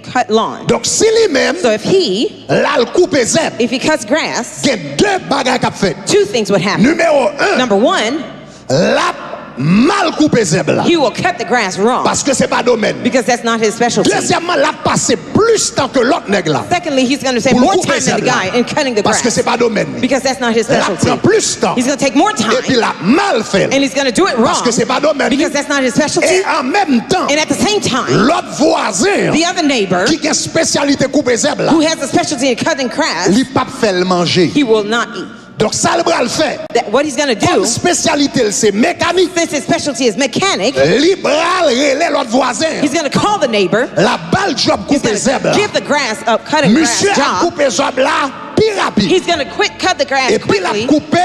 cut lawn. Donc si lui-même So if he coupe zeb, If he cuts grass, il y a deux bagages qu'a fait. two things would happen. Numéro 1, Number one, la mal coupé zèbre là. He will cut the grass wrong Parce que c'est pas domaine. because that's not his specialty. Deuxièmement, il a passé plus temps que l'autre nègre là. Secondly, he's going to spend Pour more couper time than the zèbre là. guy in cutting the Parce que grass c'est pas domaine. because that's not his Il a specialty. pris plus temps. He's going to take more Et puis time il a mal fait. and he's going to do it Parce que wrong c'est pas domaine. because that's not his specialty. Et en même temps, And at the same time, l'autre voisin the other neighbor qui a une spécialité couper zèbre là, who has a specialty in cutting grass, il pas fait le manger. he will not eat. Donc ça le bras le fait. What he's going to Comme do, spécialité c'est mécanique. since his specialty is mechanic, Libéral relais l'autre voisin. he's going to call the neighbor. La balle job He's couper going zèbre to là. give the grass up, cutting grass Monsieur a job. coupé zèbre là plus rapide. He's going to cut the grass Et puis la quickly, couper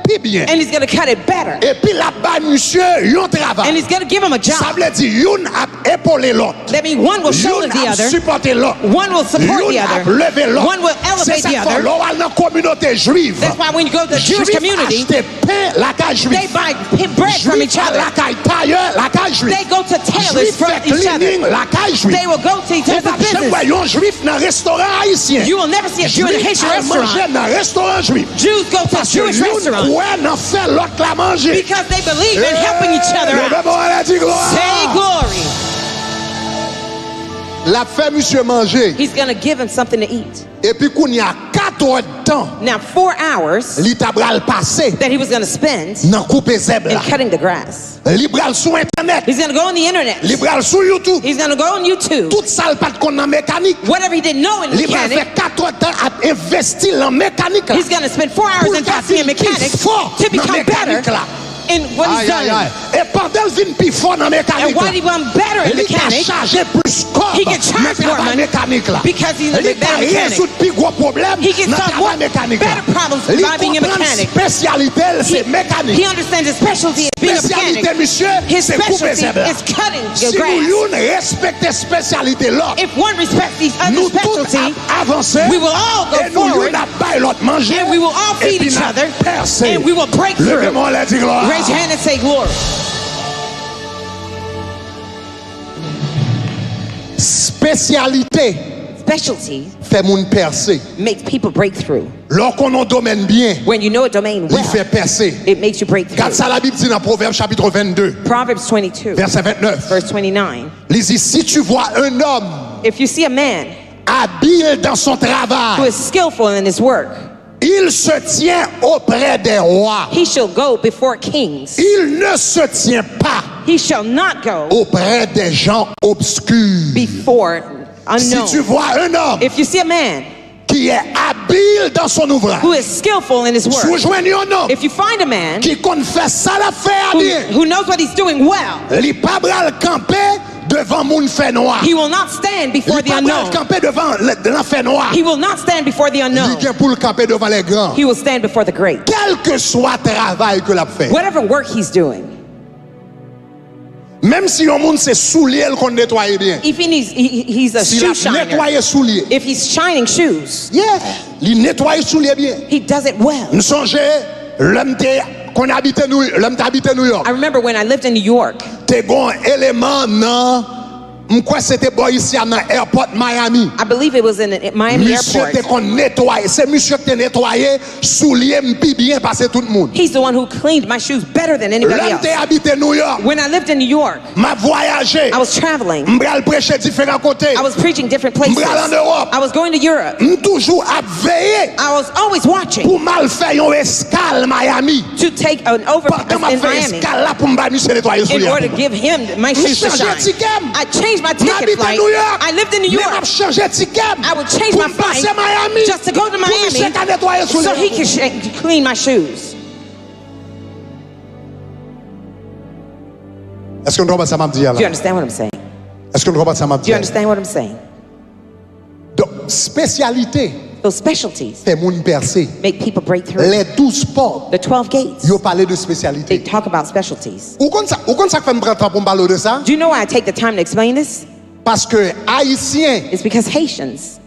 plus bien. and he's going to cut it better. Et puis la bas monsieur yon And travail. he's going to give him a Ça job. veut dire yon a épaulé l'autre. That means one will shoulder Yon the a other, supporté l'autre. one will support the Yon a other, levé l'autre. one will C'est elevate ça the qu'il faut. other. L'on va dans la communauté juive. That's why when you go to the Jewish Juif community, achète pain la caille they juive. buy bread from each Juif à other. la caille tailleur la caille juive. They go to tailors Juif from fait each other. cleaning la caille juive. They will go to each On other's va jamais voir business. un juif dans un restaurant haïtien. You will never see a Jew in a Haitian Juif a mangé restaurant. dans un restaurant juif. Jews go to a Parce que Jewish l'un restaurant ouais n'en fait l'autre la manger. because they believe in helping each other Le out. bon à la gloire. Say glory. La fait monsieur manger. He's going to give him something to eat. Et puis qu'on y a 4 heures de temps, Now, 4 hours l'Itabral passé that he was going to spend dans couper zèbre in là. cutting the grass. Libral sur internet, He's going to go on the internet. libral sur YouTube. He's going to go on YouTube. Tout ça le pas qu'on dans mécanique. Whatever he didn't know in Libral fait mechanic, 4 heures de temps à investir dans mécanique là. he's going to spend 4 hours Pour investing in devenir mechanics fort to dans become mécanique better là. in what he's Aïe, aïe, done. aïe. Et pendant qu'il vient plus fort dans And mécanique why là, did he become better in il a mechanics? chargé plus corps He can charge dans le more travail money mécanique là. because he's a Il better a mechanic. résoudre plus gros problèmes He can dans le solve more travail mécanique là. better problems Il by being a comprend mechanic. spécialité c'est mécanique. He understands his specialty is being a Spécialité mechanic. monsieur, His c'est couper specialty zèbre là. is cutting Si the grass. nous respectons spécialité l'autre, If one respects the other nous tous specialty, avancer we will all go et nous forward n'a pas l'autre manger and we will all et feed puis each n'a other percé. and we will break through. Levez-moi la dit gloire. Raise your hand and say glory. Spécialité Specialty fait moun percer. makes people break through. Lorsqu'on en domaine bien, When you know a domain il well, fait percer. it makes you break Regarde through. ça la Bible dit dans Proverbe chapitre 22, Proverbs 22, verset 29. verse 29. Il dit, si tu vois un homme If you see a man habile dans son who travail, is skillful in his work, il se tient auprès des rois. he shall go before kings. Il ne se tient pas He shall not go auprès des gens obscurs. before Si tu unknown. vois un homme If you see a man qui est habile dans son ouvrage, who is skillful in his si vous work, joignez un homme if you find a man qui compte faire ça la faire who, bien, who knows what he's doing well, il pas bral camper devant moun fait noir. he will not stand before Il the pas bral unknown. camper devant l'enfer noir. He will not stand before the Il unknown. vient pour le camper devant les grands. He will stand before the great. Quel que soit le travail que l'a fait. Whatever work he's doing, Même si un monde c'est soulier qu'on nettoie bien. if he's a S'il shoe a shiner, nettoyé soulier. if he's shining shoes, Yeah. Il nettoie soulier bien. he does it well. Nous songeons l'homme qu'on habite l'homme t'habite New York. I remember when I lived in New York, T'es bon élément non. M'quoi c'était boy ici à l'aéroport Miami. I believe it was in Miami Monsieur t'es airport. qu'on nettoie. C'est monsieur qui t'a nettoyé soulier m'pi bien passer tout le monde. He's the one who cleaned my shoes better than anybody L'homme else. t'es habité New York. When I lived in New York, M'a voyagé. I was traveling. M'bral prêcher différents côtés. I was preaching different places. M'bral en Europe. I was going to Europe. Toujours à veiller I was always watching pour mal faire une escale Miami. to take an overpass Pendant m'a in fait Miami escale là pour m'ba monsieur nettoyer in soulier. order to give him my shoes to changé shine. ticket. I changed my ticket M'habite flight. New York. I lived in New Mais m'a York. changé ticket. I would change pour my flight passer Miami. just to go to Pour monsieur Miami qu'à nettoyer so soulier. he could clean my shoes. Est-ce qu'on comprend ça m'a dit Do you là? understand what I'm saying? Est-ce qu'on comprend ça m'a Do dit? you understand what I'm saying? Donc spécialité Those specialties fait moun percer. make people break through. Les 12 portes, The 12 gates, yo parlé de they spécialité. talk about specialties. Ou comme ça fait me prendre temps pour me parler de ça? Do you know why I take the time to explain this? Parce que haïtien, It's because Haitians,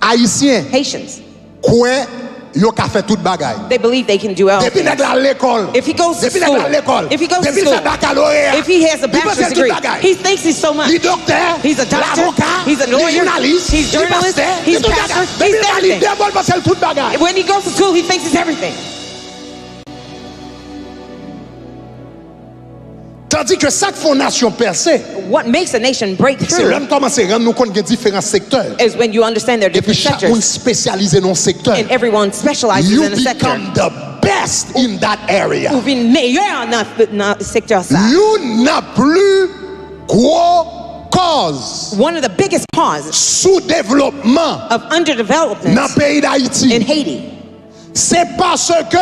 quoi yo ka fait toute bagaille. they believe they can do all Depuis things. nèg la l'école. If he goes to Depuis nèg school, la l'école. if he goes to Depuis school, fait baccalauréat. if he has a il peut bachelor's faire toute degree, bagaille. he thinks he's so much. Li docteur, He's a doctor, l'avocat, he's a lawyer, li journaliste, he's li journalist, pasteur, he's li tout pastor, bagaille. he's Depuis la everything. leader, bon parce qu'elle toute bagaille. When he goes to school, he thinks he's everything. Tandis que chaque fondation percée, What makes a nation break c'est through là nous commençons à rendre nous compte qu'il y a différents secteurs. is when you understand their Et puis different chaque monde sectors spécialisé dans un secteur. and everyone specializes You in a sector. become the best in that area. Ou bien meilleur dans le secteur ça. You n'a plus gros cause One of the biggest causes sous-développement of underdevelopment dans le pays in d'Haïti. Haiti C'est parce que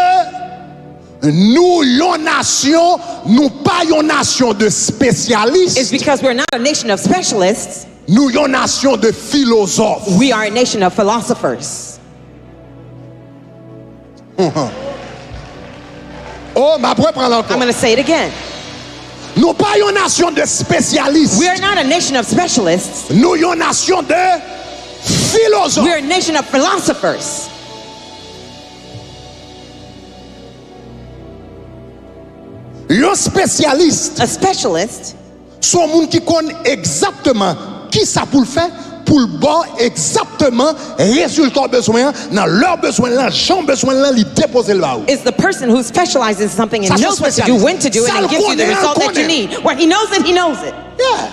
nous, une nation, nous pas une nation de is spécialistes, because we're not a nation of specialists, nous une nation de philosophes. we are a nation of philosophers. Oh, ma pourrais prendre encore. I'm going to say it again. Nous pas une nation de spécialistes, We are not a nation of specialists, nous une nation de philosophes. we're a nation of philosophers. Un spécialiste, A specialist son monde qui connaît exactement qui ça pour le faire, pour le bon exactement résultat besoin dans leur besoin là, j'en besoin là, lui déposer le haut. is the person who specializes in something Ça, and c'est knows what to do, spécialiste. when to do it, Ça, and le gives you the connaît, result that you connaît. need. When he knows it, he knows it. Yeah.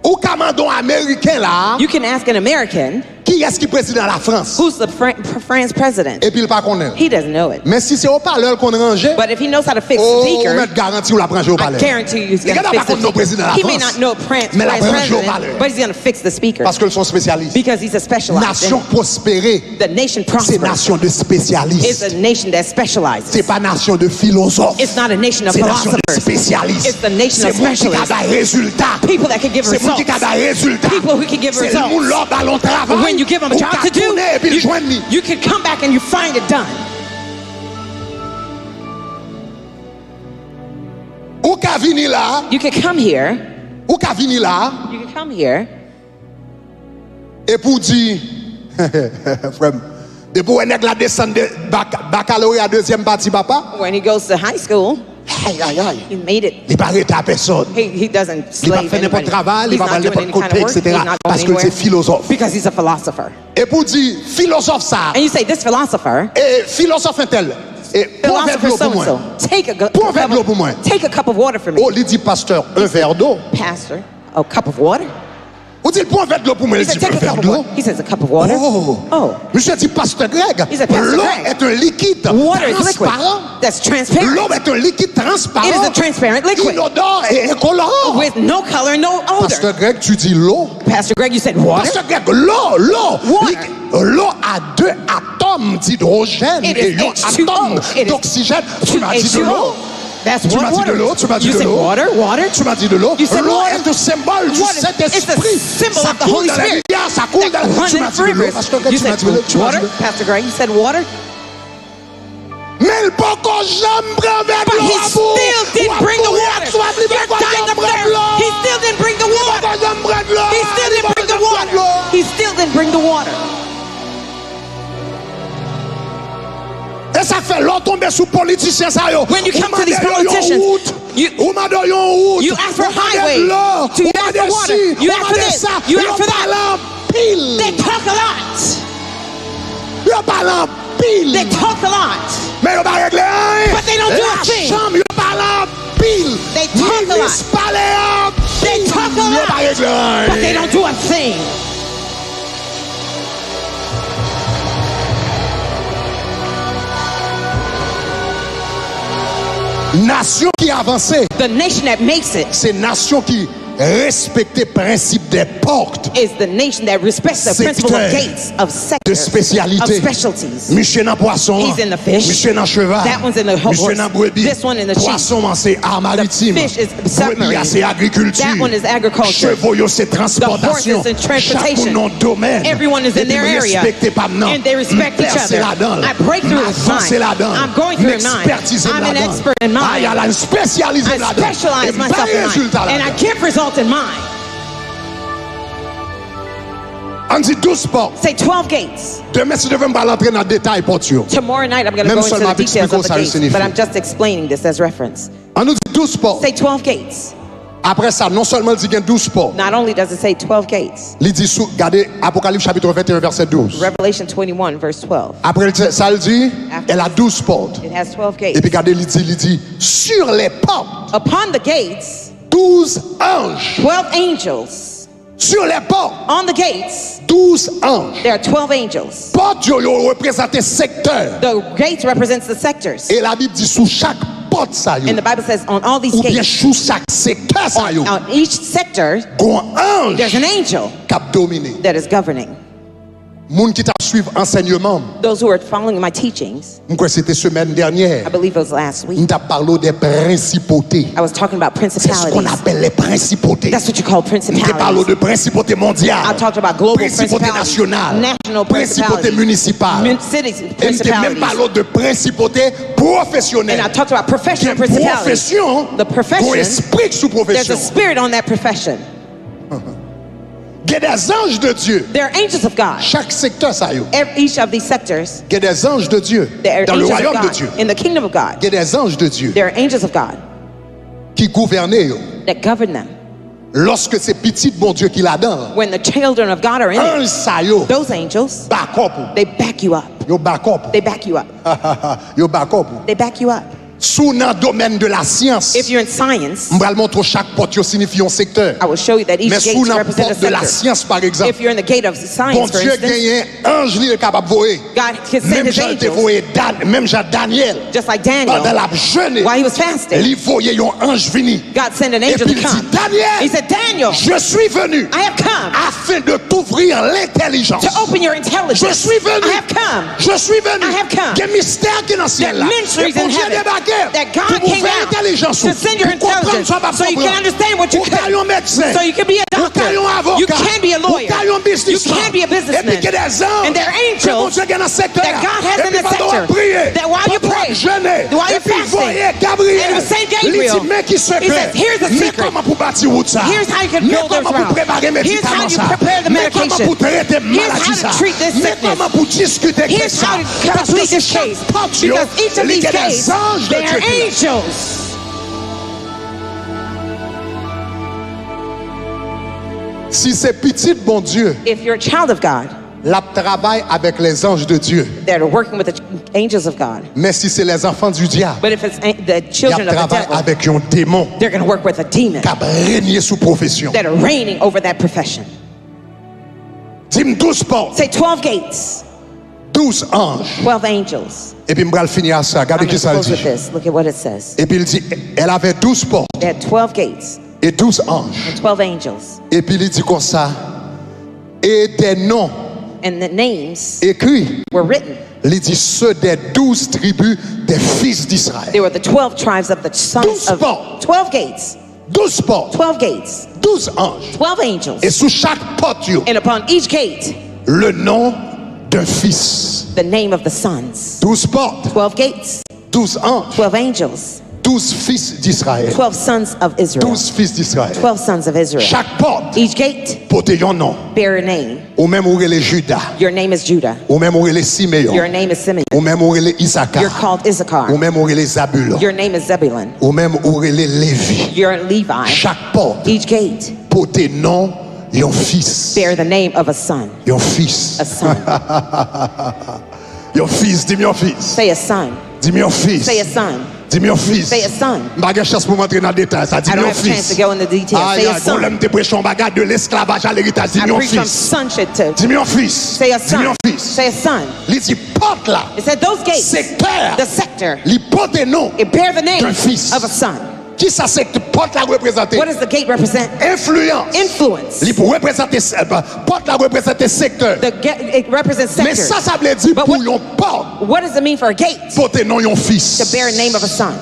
Ou commandant américain là, You can ask an American, qui est-ce qui préside la France? who's the France president? Et puis il pas connaît. He doesn't know it. Mais si c'est au parleur qu'on range, But if he knows how to fix oh, the on speaker, met garantie ou la branche au I parleur. guarantee you he's Il going to regarde fix pas the comme nos présidents de la speaker. He may France. not know Mais la France branche au president, parleur. but he's going to fix the speaker Parce qu'ils sont spécialistes. because he's a specialized. Nation And prospérée, the nation c'est prospers. nation de It's spécialistes. a nation that specializes. C'est pas nation de philosophes. It's not a nation of C'est nation de philosophers. spécialistes. It's the nation C'est of monde qui a specialists. des résultats. People that can give C'est monde results. qui a des résultats. People who can give C'est results. le monde leur ballon travail. When you give them a ou job qu'à to do, tourner et puis le joindre. you can come back and you find it done. Ou qu'à venir là, You can come here. ou qu'à venir là, You can come here. et pour dire, frère, et pour un la descente de baccalauréat deuxième partie, papa, When he goes to high school, aïe, aïe, aïe, he made it. il pas arrêté à personne. He doesn't Il va slave faire n'importe anybody. travail, il He's va not faire doing n'importe any kind côté, of work. etc. He's not Parce going que c'est anywhere philosophe. because he's a philosopher. Et pour dire, philosophe ça, And you say, this philosopher, et philosophe un tel, et pour un verre de philosopher l'eau pour moi. so-and-so, take a, Pour un verre de l'eau pour moi. take a cup of water for me. Oh, il dit pasteur, un verre d'eau. Pastor, a cup of water? Ou dit pour un verre de l'eau pour moi, He il said, dit un take a verre cup of d'eau. water. He says, a cup of water? Oh. Oh. Monsieur dit pasteur Greg, He said, Pastor l'eau Greg, est un liquide water is liquid. transparent. That's transparent. L'eau est un liquide transparent. It is a transparent liquid. Inodore et incolore. With no color and no odor. Pasteur Greg, tu dis l'eau. Pastor Greg, you said water? Pasteur Greg, l'eau. Water. L'eau a 2 atomes d'hydrogène It et is un H2O. atome It is d'oxygène. Tu m'as dit de l'eau. That's Tu what m'as dit water de l'eau, is. tu m'as dit You de said l'eau. water? Tu m'as dit de l'eau. You said L'eau water. est un symbole du Water. It's Saint-Esprit. a symbol Ça of the coule Holy dans la Spirit. rivière, ça coule dans la... That Tu m'as runs dit de l'eau. rivers. Pasteur Greg, You tu m'as said dit de l'eau. Tu m'as dit water? de l'eau. Pastor Greg, you said water? Mais le poko jamais prend verre de But l'eau he à bout. still didn't bring the water. You're dying up there. He still didn't bring the water. He still didn't bring the water. He still didn't bring the water. Et ça fait longtemps tomber sous politiciens ça yo. When you come to these politicians, you ask for highway, you ask for water, you ask for this, you ask for that. They talk a lot. Yo parle en pile. They talk a lot. Mais yo pas régler rien. But they don't do a La thing. chambre yo parle en pile. They talk a lot. Ministre parle en They pile. talk a Yo pas lot, régler rien. but they don't do a thing. Nation qui avance, The nation that makes it c'est nation qui respecte le principe des portes is the nation that respects the principle of gates, of de sectors, spécialité. of specialties. Michel dans poisson, He's in the fish. Michel dans cheval, That one's in the horse. Michel dans brebis. This one in the sheep. Poisson c'est art maritime. The fish is submarine. Brebis c'est agriculture. That one is agriculture. Chevaux c'est transportation. The horse is in transportation. Chaque monde domaine. Everyone is in their area. And they respect each other. I break through his mind. I'm going through his mind. I'm an expert in mind. I specialize myself in mind. And I give result in mind. On dit 12 portes. Say 12 gates. Demain, si je veux rentrer dans le détail portes. Tomorrow night I'm going to Même go into seulement the details of the expliquer gates, ça signifie. but I'm just explaining this as reference. On nous dit 12 portes. Say 12 gates. Après ça, non seulement il dit qu'il y a 12 portes. Not only does it say 12 gates, Il dit, regardez Apocalypse chapitre 21, verset 12. Revelation 21 verse 12. Après ça, il dit, elle a 12 portes. It has 12 Et gates. puis regardez, il dit, sur les portes, Upon the gates, 12 anges. 12 angels. Sur les portes, On the gates, 12 anges. there are 12 angels. Portes yo représente secteur. The gates represents the secteurs. Et la Bible dit sous chaque porte ça yo. And the Bible says on all these Ou bien gates, sous chaque secteur ça yo. on each sector, Gon ange there's an angel cap dominer. that is governing. Moun qui t'a suivre enseignement. Those who are following my teachings, M'crois c'était semaine dernière. I believe it was last week, On t'a parlé des principautés. I was talking about C'est ce qu'on principalities. appelle les principautés. That's what you call On t'a parlé principalities. de principauté mondiale. I talked about global Principauté principalities, nationale. national Principauté principalities, municipale. cities Et on t'a même principalities. parlé de principauté And professionnelle. I talked about professional Une principalities. profession, The profession, qu'on esprit sous there's profession. a spirit on that profession. Il y a des anges de Dieu. There are angels of God. Chaque secteur ça yo. Each of these sectors, Il y a des anges de Dieu there are dans le angels of royaume de God. Dieu. In the kingdom of God, Il y a des anges de Dieu there are angels of God qui gouvernent yo. that govern them. Lorsque c'est petit bon Dieu qui l'a dans. When the children of God are in it, Ange ça yo. those angels, Backup. they back you up. Yo backup. They back you up. Yo backup. They back you up. Sous dans le domaine de la science. If you're in science, Je vais montrer chaque porte yo signifie un secteur. I will show you that each Mais gate sous dans la represents a porte de la sector. science par exemple. If you're in the gate of Bon science, for Dieu instance, gagne ange li est capable de voyer. God can send Même his Jean te angels, voyer même Jean Daniel. just like Pendant Daniel, la jeûne, while he was fasting. il voyait un ange venu. God sent an Et angel puis to il dit come. Daniel, He said, Daniel, je suis venu I have come afin de t'ouvrir l'intelligence. to open your Je intelligence. suis venu. I have come. Je suis venu. I have come. Il y a un mystère qui est dans le ciel There là. are mysteries Et pour in Dieu heaven débarquer, that God pour came ouvrir out l'intelligence, to send your pour comprendre intelligence ça, pas so you can comprendre. understand what you Pour qu'il y ait un médecin. so you can be a Pour qu'il y ait un doctor. avocat. You can be a Pour lawyer. qu'il y ait un You businessman. can be a Et puis businessman. qu'il y ait des anges And there are que mon angels Dieu gagne dans le secteur. that God has Et in puis the pendant sector, qu'on prier, that while you pendant qu'on pray, jeûnait, while et you're puis il fasting, voyait and Gabriel. it was Saint Il Gabriel. dit, mais qui secret? He says, here's the Mais secret. comment pour bâtir route ça? Here's how you can Mais build those comment pour routes. préparer Here's how médicaments you ça? prepare the Mais comment medication. pour traiter Here's maladie how ça? to treat this Mais sickness. comment pour discuter avec Here's ça? how to Parce complete que this chaque case. porte, Because each of il y these a des gates, anges de they are Dieu qui là. angels. Si c'est petit bon Dieu, If you're a child of God, la travaille avec les anges de Dieu. they're working with the angels of God. Mais si c'est les enfants du diable, But if it's the il children of the travaille devil, avec un démon they're going to work with a demon qui a régné sous profession. that are reigning over that profession. Dis-moi 12 portes, Say 12 gates, 12 anges. 12 angels. Et puis, je vais finir à ça. I'm Regardez going qui to ça close with dit. this. Look at what it says. Et puis, il dit, elle avait 12 portes They had 12 gates et 12 anges. and 12 angels. Et puis, il dit comme ça. Et des noms And the names écrits, were written. il dit ceux des 12 tribus des fils d'Israël. They were the 12 tribes of the sons 12 of portes. 12 gates, 12 portes, 12 gates, 12 anges. 12 angels. Et sous chaque porte, yo, And upon each gate, le nom d'un fils. the name of the sons. 12 portes, 12 gates, 12 anges, 12 angels, 12 fils d'Israël. 12 sons of Israel. 12 fils d'Israël. 12 sons of Israel. Chaque porte Each gate porte un nom. bear a name. Ou même où les Judas. Your name is Judah. Ou même où les Siméon. Your name is Simeon. Ou même où les Issachar. You're called Issachar. Ou même où les Zabulon. Your name is Zebulun. Ou même où les Lévi. You're Levi. Chaque porte Each gate porte nom un fils. bear the name of a son. Un fils. A son. Un fils, dis-moi un fils. Say a son. Dis-moi un fils. Say a son. Dis-moi un fils. Say a son. Je n'ai pas chance pour m'entrer dans le détail. Ça dit I don't un have a chance fils. to go into detail. Say a son. Quand je prêche un bagage de l'esclavage à l'héritage, I dis-moi un preach from fils. sonship to Dis-moi un fils. say a Dis-moi son. un fils. Say a son. Il dit porte là. It said those gates, Secteur. the sector, Il porte nom. it bear the name d'un fils. of a son. Qui ça secteur porte là représenter? What does the gate represent? Influence. Influence. Il pour représenter porte là représenter secteur. It represents Mais sector. ça veut dire But pour what- un porte What does it mean for a gate? porte nom un fils. To bear a name of a son.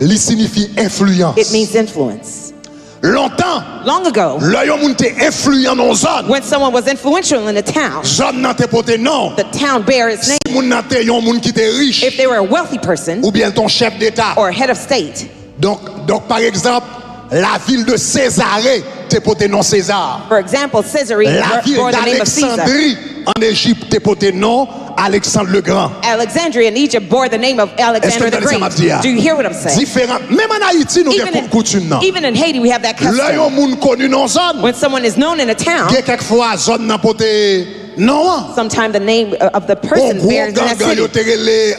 Il signifie influence. It means influence. Longtemps, Long ago, l'homme moun te influent dans zone. when someone was influential in a town, Zone nan te porte nom. the town bear its name. Moun nan te yon moun qui te riche If they were a wealthy person ou bien ton chef d'état. or a head of state, Donc par exemple, la ville de Césarée te porte nom César. for example, Caesarea La ville bore the name of Caesar. d'Alexandrie en Égypte te porte nom Alexandre le Grand. Alexandria in Egypt bore the name of Alexander the Est-ce que vous Great. Do you hear what I'm saying? Différent. Même en Haïti, nous avons coutume nan. Even in Haiti, we have that Là, yon custom. moun connu dans zone. When someone is known in a town, Il y a quelquefois zone nan pote non. Sometimes the name of the person bears in that city.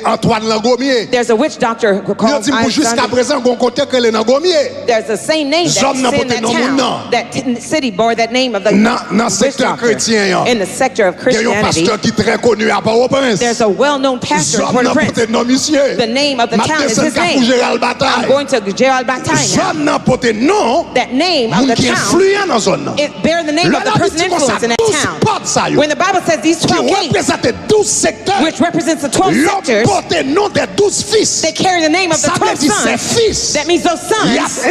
Antoine Langomier. There's a witch doctor called jusqu'à présent gon côté que le Langomier. There's the same name that's in that town. That city bore that name of the witch doctor. In the sector of Christianity. There's a well-known pastor in Port-au-Prince. The name of the town is his name. I'm going to Gerald Bataille now. That name of the town, it bears the name of the person influence in that town. When the Bible says these 12 gates, which represents the 12 sectors, they carry the name of the 12 sons. That means those sons,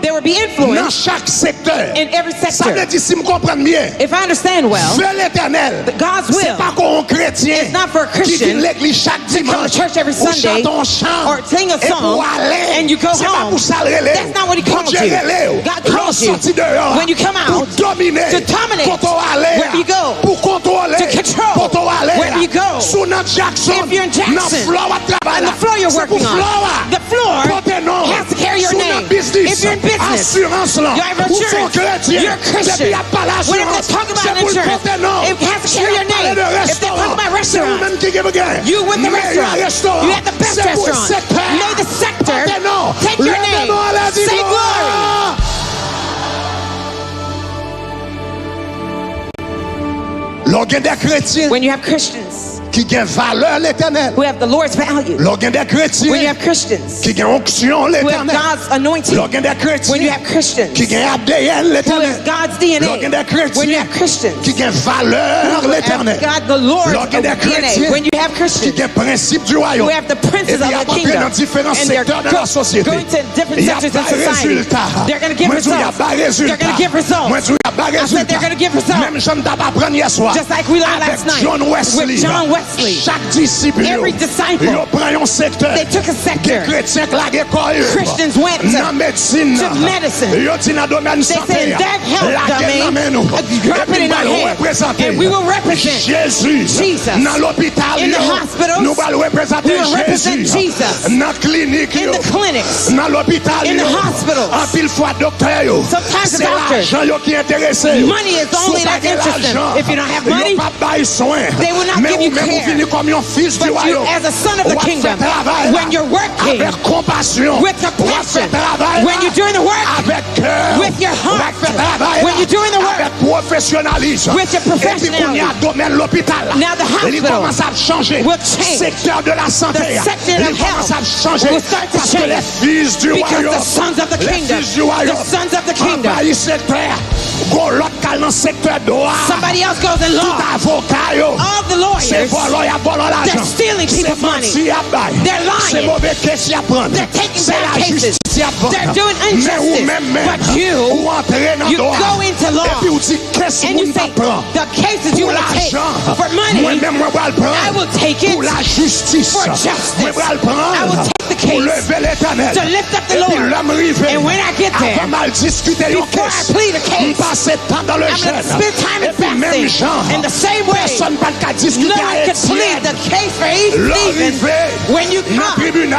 there will be influence in every sector. If I understand well, God's will is not for a Christian to come to church every Sunday or sing a song and you go home. That's not what he called you. God calls you when you come out to dominate wherever you go, to control wherever you go. If you're in Jackson and the floor you're working on, the floor has to carry your name. If you're in business, you have insurance, you're a Christian. Whenever they talk about insurance, it has to carry your name. If they talk about restaurant, you with the restaurant, you have the best restaurant. May the sector take your name. Say glory. When you have Christians qui gagne valeur l'éternel, who have the Lord's value, when you have Christians qui gagne onction who have l'éternel, God's anointing, when you have Christians qui gagne ADN who l'éternel, have God's DNA, when you have Christians qui gagne valeur who l'éternel, have God the Lord's DNA, when you have qui Christians gagne principe du who royaume, have the et princes puis of the kingdom, dans différents and they're secteurs de la société, going to different il y a sectors in pas society, résultat. they're going to give Moi, il y a results. pas They're résultat. going to give results. Moi, il y a pas I said they're going to give results. Même j'en t'apprends hier soir. Just like we learned avec last night John Wesley. with John Wesley. Chaque disciple, Every disciple, ils prennent un secteur. they took a sector. Chrétiens claguent école. Christians went dans médecine. to medicine. Ils dit dans domaine They santé. said that health domain, drop it in our hand, and we will represent Jésus. Jesus. Dans l'hôpital, In the hospitals, nous allons représenter we will represent Jésus. Jesus. Dans clinique, In the clinics, dans l'hôpital, in the hospitals, en pile fois docteur, sometimes the c'est doctors, l'argent qui intéressé. money is only that interesting. If you don't have money, they will not give you care. But you, as a son of the kingdom, when you're working with compassion, when you're doing the work with your heart, when you're doing the work with your professionality, now the hospital will change. The sector of health will start to change because the sons of the kingdom, the sons of the kingdom. Somebody else goes in law. All the lawyers, they're stealing people's money. They're lying. They're taking bad cases. They're doing injustice. But you go into law and you say, the cases you will take for money, I will take it for justice. I will take the case to lift up the Lord. And when I get there, before I plead a case, I'm going to spend time in fasting. In the same way, no one could plead the case for Stephen. When you come in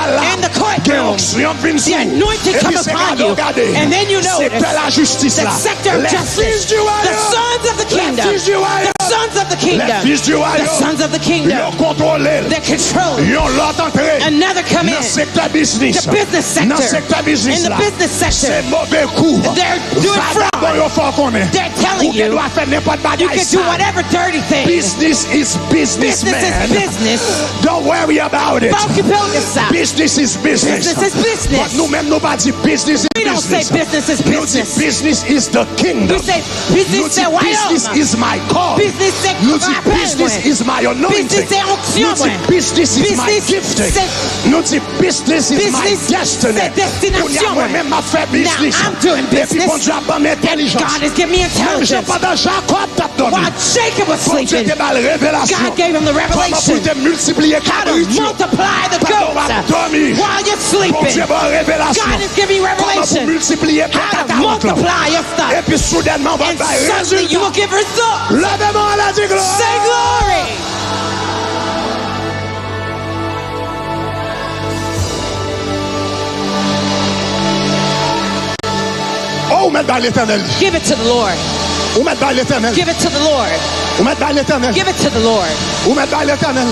the courtroom, the anointing comes upon you, and then you notice the sector of justice, the sons of the kingdom, the sons of the kingdom, the sons of the kingdom, they're controlling. Another come in, the business sector, in the business sector, they're doing fraud. They're telling you can do whatever dirty thing. Business is business, man. Business. Don't worry about it. Business is business. Business is business. But nobody business is we don't business. say business is business. Business is the kingdom. We say business is my call. Business is my anointing. Business is my gifting. Business is my destiny. Now I'm doing business. God has given me intelligence. While Jacob was sleeping, God gave him the revelation how to multiply the goats. While you're sleeping, God is giving you revelation how to multiply your stuff. And suddenly you will give results. Say glory. Oh, mais dans l'éternel. Give it to the Lord. Ou mettre dans l'éternel. Give it to the Lord. Ou mettre dans l'éternel. Give it to the Lord. Ou mettre dans l'éternel.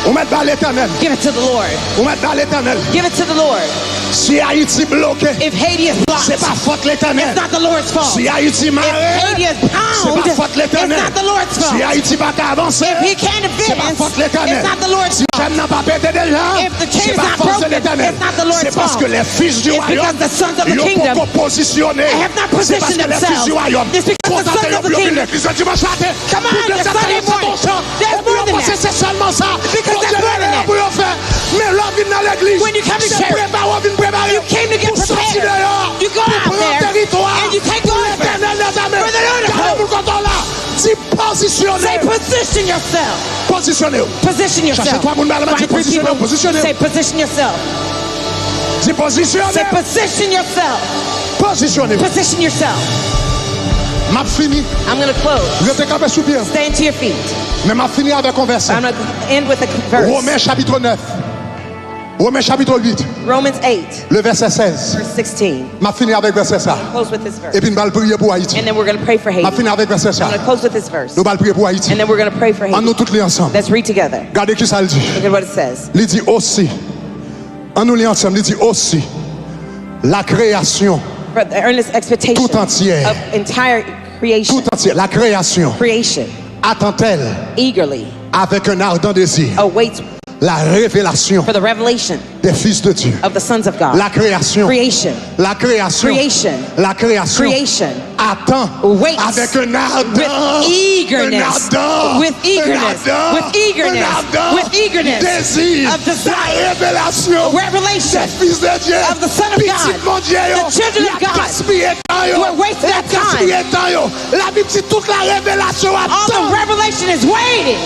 Ou mettre dans l'éternel. Give it to the Lord. Ou mettre dans l'éternel. Give it to the Lord. Si Haïti bloqué, if Haiti is blocked, c'est pas faute l'éternel. It's not the Lord's fault. Si Haïti marre, if Haiti is bound, c'est pas faute l'éternel. It's not the Lord's fault. Si Haïti pas avancer, if he can't advance, c'est pas faute l'éternel. It's not the Lord's si fault. n'a pas pété déjà, if the chain c'est is pas not force broken, de l'éternel. it's not the Lord's c'est parce fault. que les fils du It's royaume, because the sons of the ils ont kingdom pas positionné. have not C'est parce positioned que les fils themselves. du royaume, It's because the sons of the kingdom. Come on, it's Sunday morning. There's more than that. C'est seulement ça. Because there's more than that. Mais l'homme vient dans l'église. When you come to church, you came to get prepared. You go out there and you take over for the Lord. Say position yourself. Position yourself. Find 3 people. Say position yourself. Say position yourself. Position yourself. I'm going to close. Stand to your feet. Mais m'a fini avec un verset. I'm going to end with a verse. Romains chapitre 9. Romains chapitre 8. Romans 8. Le verset 16. Verse 16. M'a fini avec verset ça. Close with this verse. Et puis nous allons prier pour Haïti. And then we're going to pray for Haiti. M'a fini avec verset ça. I'm going to close with this verse. Nous allons prier pour Haïti. And then we're going to pray for En nous Haiti. tous les ensemble. Let's read together. Regardez qui ça le dit. Look at what it says. Il dit aussi. En nous les ensemble, il dit aussi. La création. For the earnest expectation tout entière. of entire creation. Tout entière. La création. Creation. Attend-elle. Eagerly. Avec un ardent désir. Awaits. La révélation for the revelation des fils de Dieu. Of the sons of God. La création. Creation. La création. Creation. La création. Creation. Attend. Waits. Avec un ardent. With eagerness. Un ardent. With eagerness. With eagerness. Un ardent. With eagerness. Désir. Of desire. La révélation. Revelation. Des fils de Dieu. Of the son of God. The children of God. We're wasting that time. La Bible dit toute la révélation attend. All the revelation is waiting.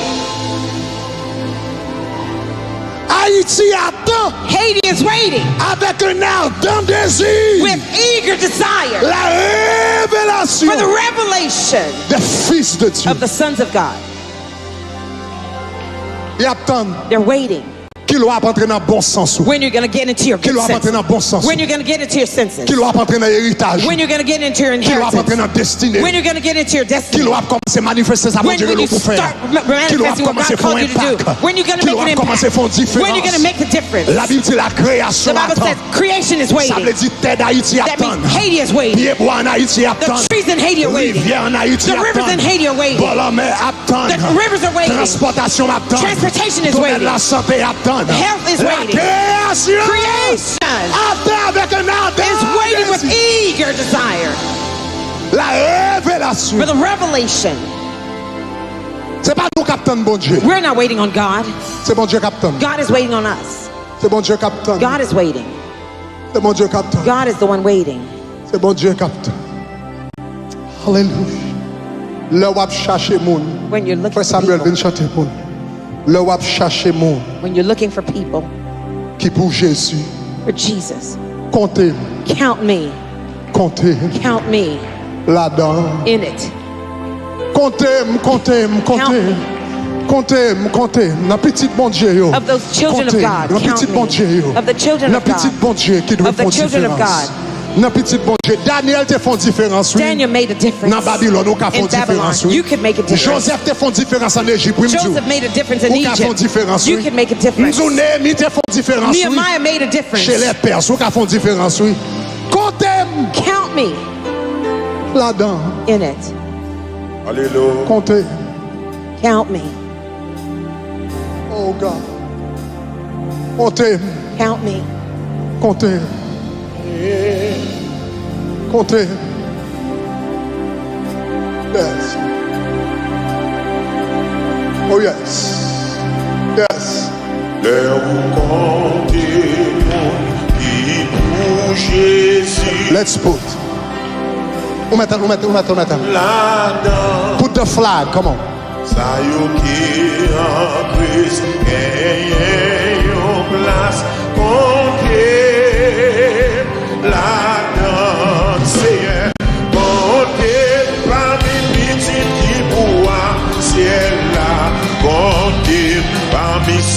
Haïti attend. Haiti is waiting. Avec un ardent désir. With eager desire. La révélation. For the revelation. Des fils de Dieu. Of the sons of God. Ils attendent. They're waiting. Qu'il va entrer dans bon sens. When you're going to get into your good senses. Bon sens. When you're going to get into your senses. Qu'il va entrer dans héritage. When you're going to get into your inheritance. Qu'il va entrer dans destinée. When you're going to get into your destiny. Qu'il va commencer manifester sa volonté pour faire. Qu'il va commencer faire un impact. When you're going to make an impact. When you're going to make the difference. La Bible dit la création attend. The Bible says creation is waiting. Ça veut dire terre d'Haïti attend. That means Haiti is waiting. Pieds bois en Haïti attend. The trees in Haiti are waiting. Rivières en Haïti attend. The rivers in Haiti are waiting. Bolomé attend. The rivers are waiting. Transportation attend. Transportation is waiting. La santé attend. Health is waiting. Creation is waiting with eager desire. La révélation. For the revelation. C'est pas nous captain bon Dieu. We're not waiting on God. C'est bon Dieu captain. God is waiting on us. C'est bon Dieu captain. God is waiting. C'est bon Dieu captain. God is the one waiting. C'est bon Dieu captain. Alléluia. Le wap chercher moun. When you're looking for Samuel vient chanter moun. Le wap chercher moun. When you're looking for people. Qui pour Jésus. For Jesus. Comptez. Count me. Comptez. Count me. Là-dedans. In it. Comptez. Na petit bon Dieu yo. Of those children of God. Na petit bon Dieu yo. Of the children of God. Na petit bon Dieu qui doit faire différence. Na petit bon Dieu. Daniel te font différence. Daniel made a difference. Dans Babylone, on a fait différence. You could make a difference. Joseph te font différence en Égypte. Joseph made a difference in Egypt. You could make a difference. Néhémie te font différence. Nehemiah made a difference. Chez les Perses, on a fait différence. Comptez. Count me. Là-dedans. In it. Alléluia. Comptez. Count me. Oh God. Comptez. Count me. Comptez. Comptez. Yes. Oh yes. Yes. Let's put. Put the flag. Come on.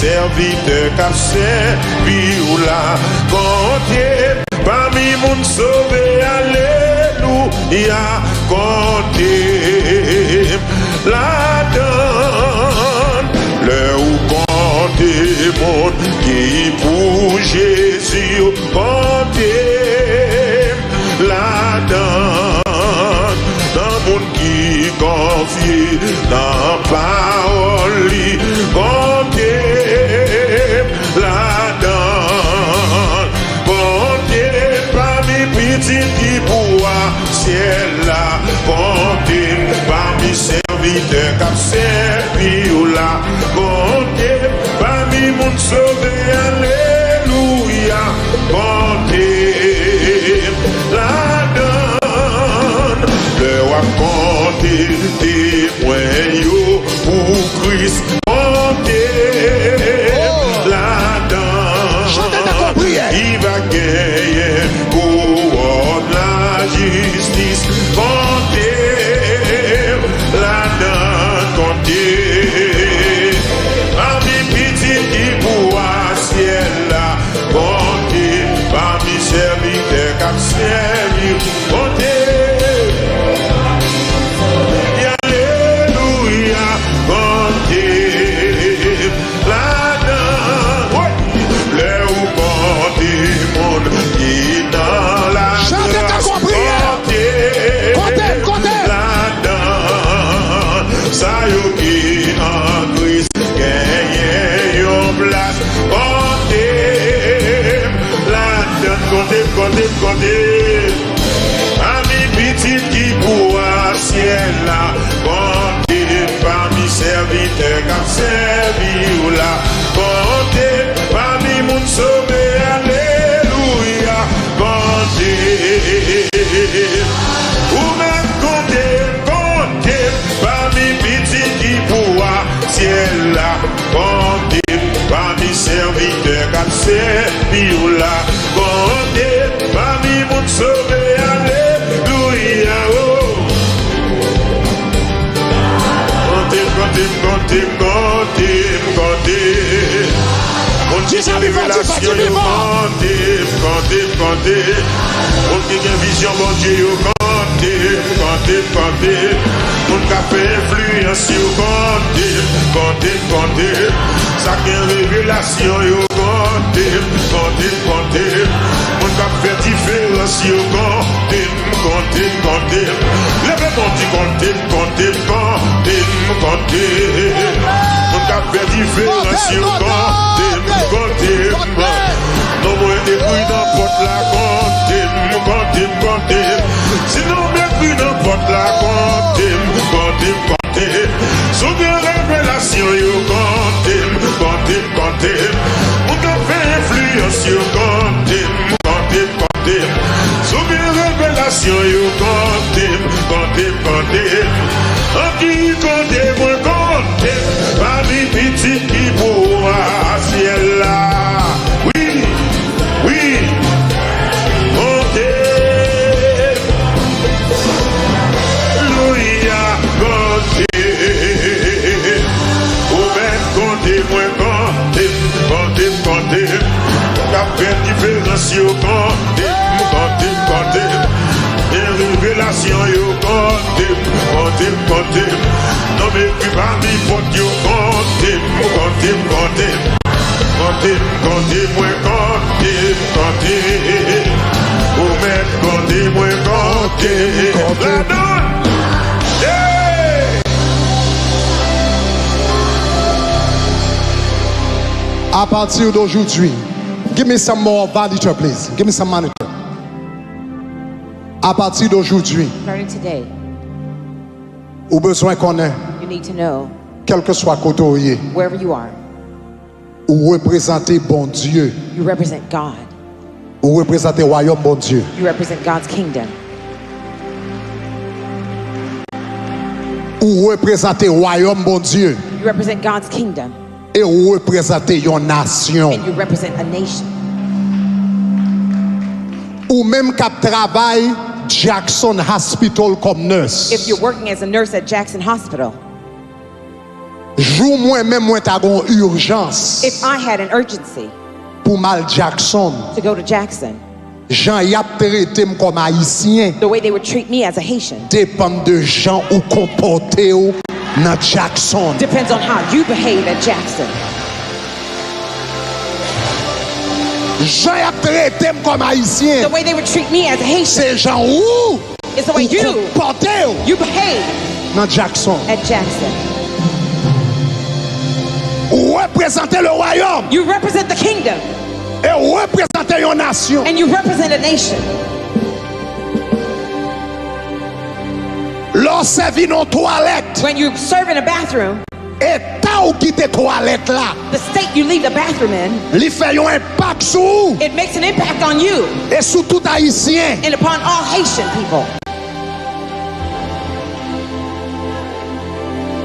Serviteur cap servi ou la comptez parmi moun sauvé alléluia compter la donne. Le ou compter monde qui pour Jésus compter la donne. Dans monde qui confie dans parole compter la donne. Compter parmi petits qui pourra ciel là. Compter parmi serviteurs qui servi ou là. Compter parmi mon sauvé, alléluia. Compter la donne. Le roi compter témoin yo pour Christ. Compter la donne. Il va gagner pour la justice. Compter la donne. Compter parmi petits qui pourra ciel là. Compter parmi serviteurs qui servi. Compter alléluia. Compter la donne. Le ou compter monde qui dans la grâce. Compter la donne. Ça yo qui en Christ gagne yon place. Compter la donne. Compter ami petit qui pourra ciel là. Compter parmi serviteurs qui servi ou là. Compter parmi moun sauvé, alléluia. Compter ou même compter parmi petit qui pourra ciel là. Compter parmi serviteurs qui servi ou là. Compter parmi moun sauvé, alléluia. Compter. On dit ça révélation, compter. On qui a vision, bon Dieu, compter. On qui a fait influence, compter. Ça qui a révélation, compter. On qui a fait différence, compter. Lève mon dit compter. On qui a fait différence, compter. Non, moi, débrouille n'importe la compter. Sinon, débrouille n'importe la compter. Sous des révélations, compter. On t'a fait influence, compter. Sous des révélations, compter. En qui compter, moi, compter. Parmi petits qui pourra ciel là. Oui, compter. Alléluia, compter. Ou même compter, moins compter. Qu'a fait différence, compter. Et révélation, compter. Non mais plus parmi faute, compter. Compter, moins compter. Ou même compter, moins compter. La donne. À partir d'aujourd'hui, give me some more monitor, please. Give me some monitor. À partir d'aujourd'hui, starting today, ou besoin qu'on ait, you need to know, quel que soit côté wherever you are, ou représenter bon Dieu, you represent God. Ou représenter royaume bon Dieu. You represent God's kingdom. Ou représenter royaume bon Dieu. You represent God's kingdom. Et ou représenter une nation. And you represent a nation. Ou même cap travail Jackson Hospital comme nurse. If you're working as a nurse at Jackson Hospital. Jou moi-même moi ta gon urgence. If I had an urgency pour mal Jackson. To go to Jackson. Jean y a traité comme haïtien. The way they would treat me as a Haitian. Dépend de gens ou comporter ou dans Jackson. Depends on how you behave at Jackson. Jean y a traité comme haïtien. The way they would treat me as a Haitian. C'est gens où it's the way you behave dans Jackson. At Jackson. Ou représenter le royaume. You represent the kingdom. Et représenter une nation. And you represent a nation. Lorsque servi dans toilette. When you serve in a bathroom. Et tant ou quitte toilette là. The state you leave the bathroom in. Li fait un impact sur. It makes an impact on you. Et sur tout haïtien. And upon all Haitian people.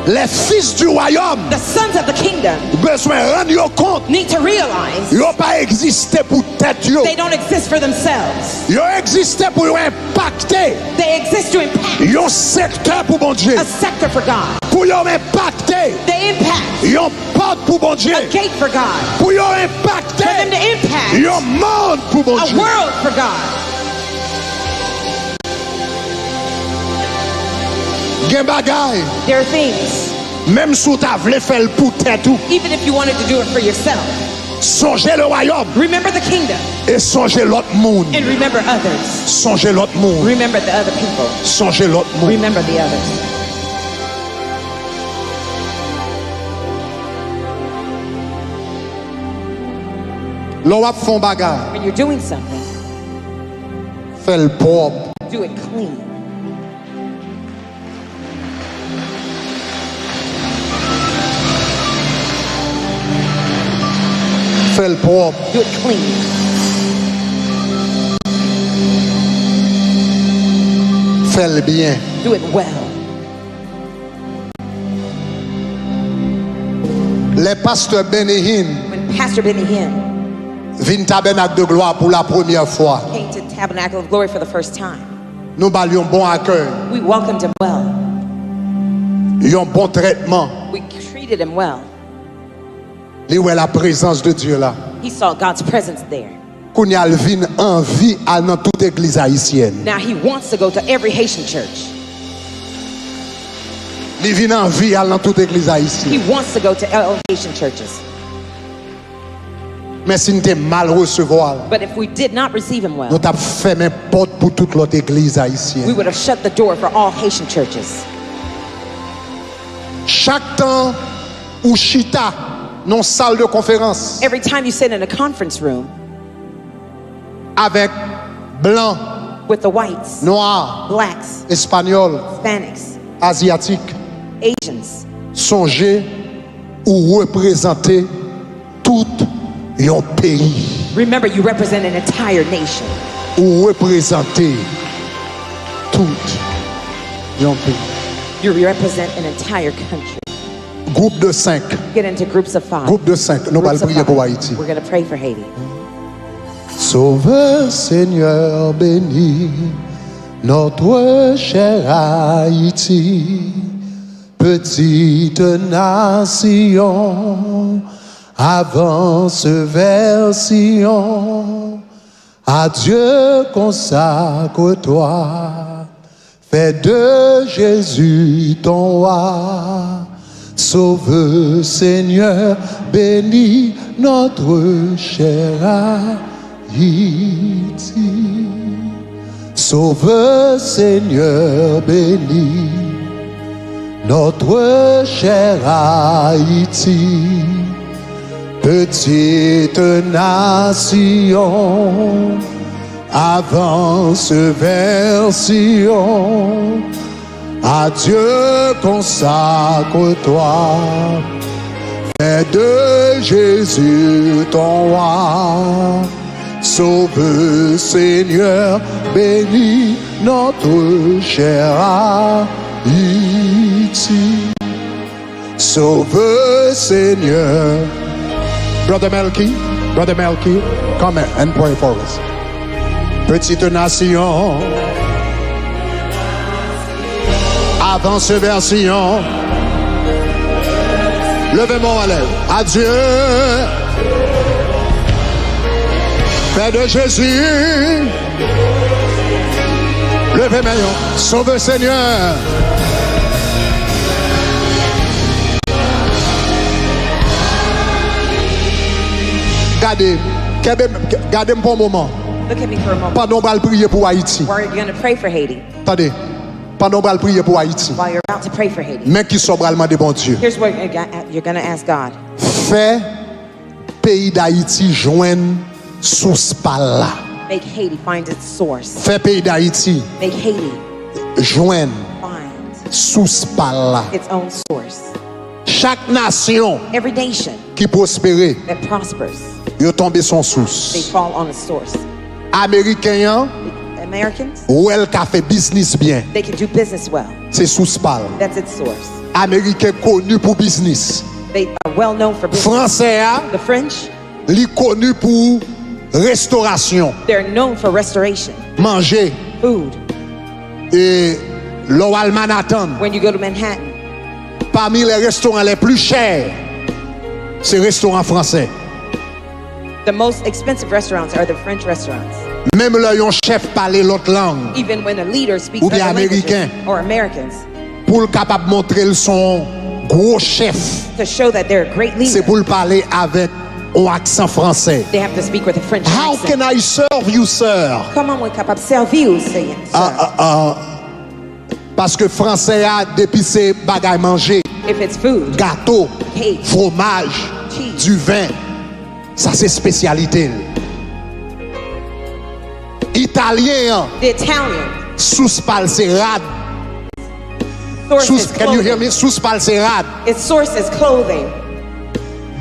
Les fils du royaume, the sons of the kingdom, besoin rendre compte, need to realize, ils n'ont pas existé pour tête yo. They don't exist for themselves. Ils ont existé pour impacter. They exist to impact. Ils ont secteur pour bon Dieu. A sector for God. Pour ils impacter. They impact. Ils ont porte pour bon Dieu. A gate for God. Pour ils impacter. For them to impact. Ils ont monde pour bon Dieu. A world for God. There are things. Même si tu voulais faire pour tête ou. Even if you wanted to do it for yourself. Songez le royaume. Remember the kingdom. Et songez l'autre monde. And remember others. Songez l'autre monde. Remember the other people. Songez l'autre monde. Remember the others. When you're doing something, fais le propre. Do it clean. Fais le propre. Do it clean. Fais le bien. Do it well. Les pasteurs Benny When Pastor Benny Hinn vint tabernacle de gloire pour la première fois. Came to Tabernacle of Glory for the first time. Nous balions bon accueil. We welcomed him well. Un bon traitement. We treated him well. Li wè la présence de Dieu là. He saw God's presence there. Koun yal vin envie à dans toute église haïtienne. Now he wants to go to every Haitian church. Li vin envie à dans toute église haïtienne. He wants to go to all Haitian churches. Mais si nous mal recevoir, but if we did not receive him well, nous t'a fermé porte pour toute l'autre église haïtienne. We would have shut the door for all Haitian churches. Chaque temps ou chita dans salle de conférence. Every time you sit in a conference room avec blanc, with the whites, noirs, blacks, espagnols, Hispanics, asiatiques, Asians, songez ou représenter tout un pays. Remember, you represent an entire nation. Ou représenter tout un pays. You represent an entire country. Groupe de 5. Get into groups of 5. Groupe de 5. Nous allons prier pour Haïti. We're going to pray for Haiti. Sauveur Seigneur béni notre cher Haïti, petite nation, avance vers Sion, à Dieu consacre-toi, fais de Jésus ton roi. Sauve Seigneur, bénis notre cher Haïti. Sauve Seigneur, bénis notre cher Haïti. Petite nation, avance vers Sion. À Dieu consacre-toi, fais de Jésus ton roi. Sauve Seigneur, bénis notre cher Haïti. Sauve Seigneur. Brother Melky, come and pray for us. Petite nation, avance vers Sion. Levez mon lèvre. Adieu. Père de Jésus, levez maillon, sauve Seigneur. Gardez-moi pour un moment. Look at me for a moment. Pendant qu'on va prier pour Haïti. While you're going to pray for Haiti. Attendez. Pendant qu'on va prier pour Haïti. While you're about to pray for Haiti. Mais qui sont vraiment des bons dieux. Here's what you're going to ask God. Fais pays d'Haïti joindre source par là. Make Haiti find its source. Fais pays d'Haïti Make Haiti joindre find source par là. its own source. Chaque nation Every nation qui prospère, that prospers, ils tombent son they source. fall on its source. Américains, The Americans, où elle a fait business bien, they can do business well. c'est source par là. That's its source. Américains connus pour business. They are well known for business. Français, The French, ils connus pour restauration, they're known for restoration, manger. food. Et l'Oral Manhattan, When you go to Manhattan, parmi les restaurants les plus chers, c'est restaurants français. the most expensive restaurants are the French restaurants. Même là, un chef parle l'autre langue, Even when a leader speaks Ou other bien languages, américain. or Americans, pour le capable de montrer son gros chef, to show that they're a great c'est leader, pour le parler avec un accent français. they have to speak with a French How accent. can I serve you, sir? Comment on est capable de servir ou c'est Parce que français a depuis ses bagages manger, if it's food, gâteau, cake, fromage, cheese. du vin, ça c'est spécialité. Italien, The Italian sous pal c'est rad. source is Can you hear clothing. me? Sous pal c'est rad. Its source is clothing,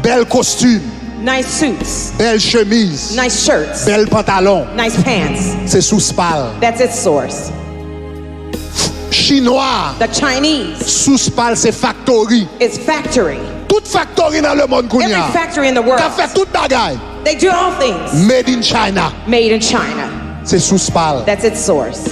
Bel costume, nice suits, belle chemise, nice shirts, bel pantalon, nice pants. c'est sous pal. That's its source. Chinois, The Chinese, sous pal c'est factory. its factory. Toute factory dans le monde Every kounya. factory in the world, Qu'a fait toute bagaille. they do all things Made in China, made in China. c'est sous pal. That's its source.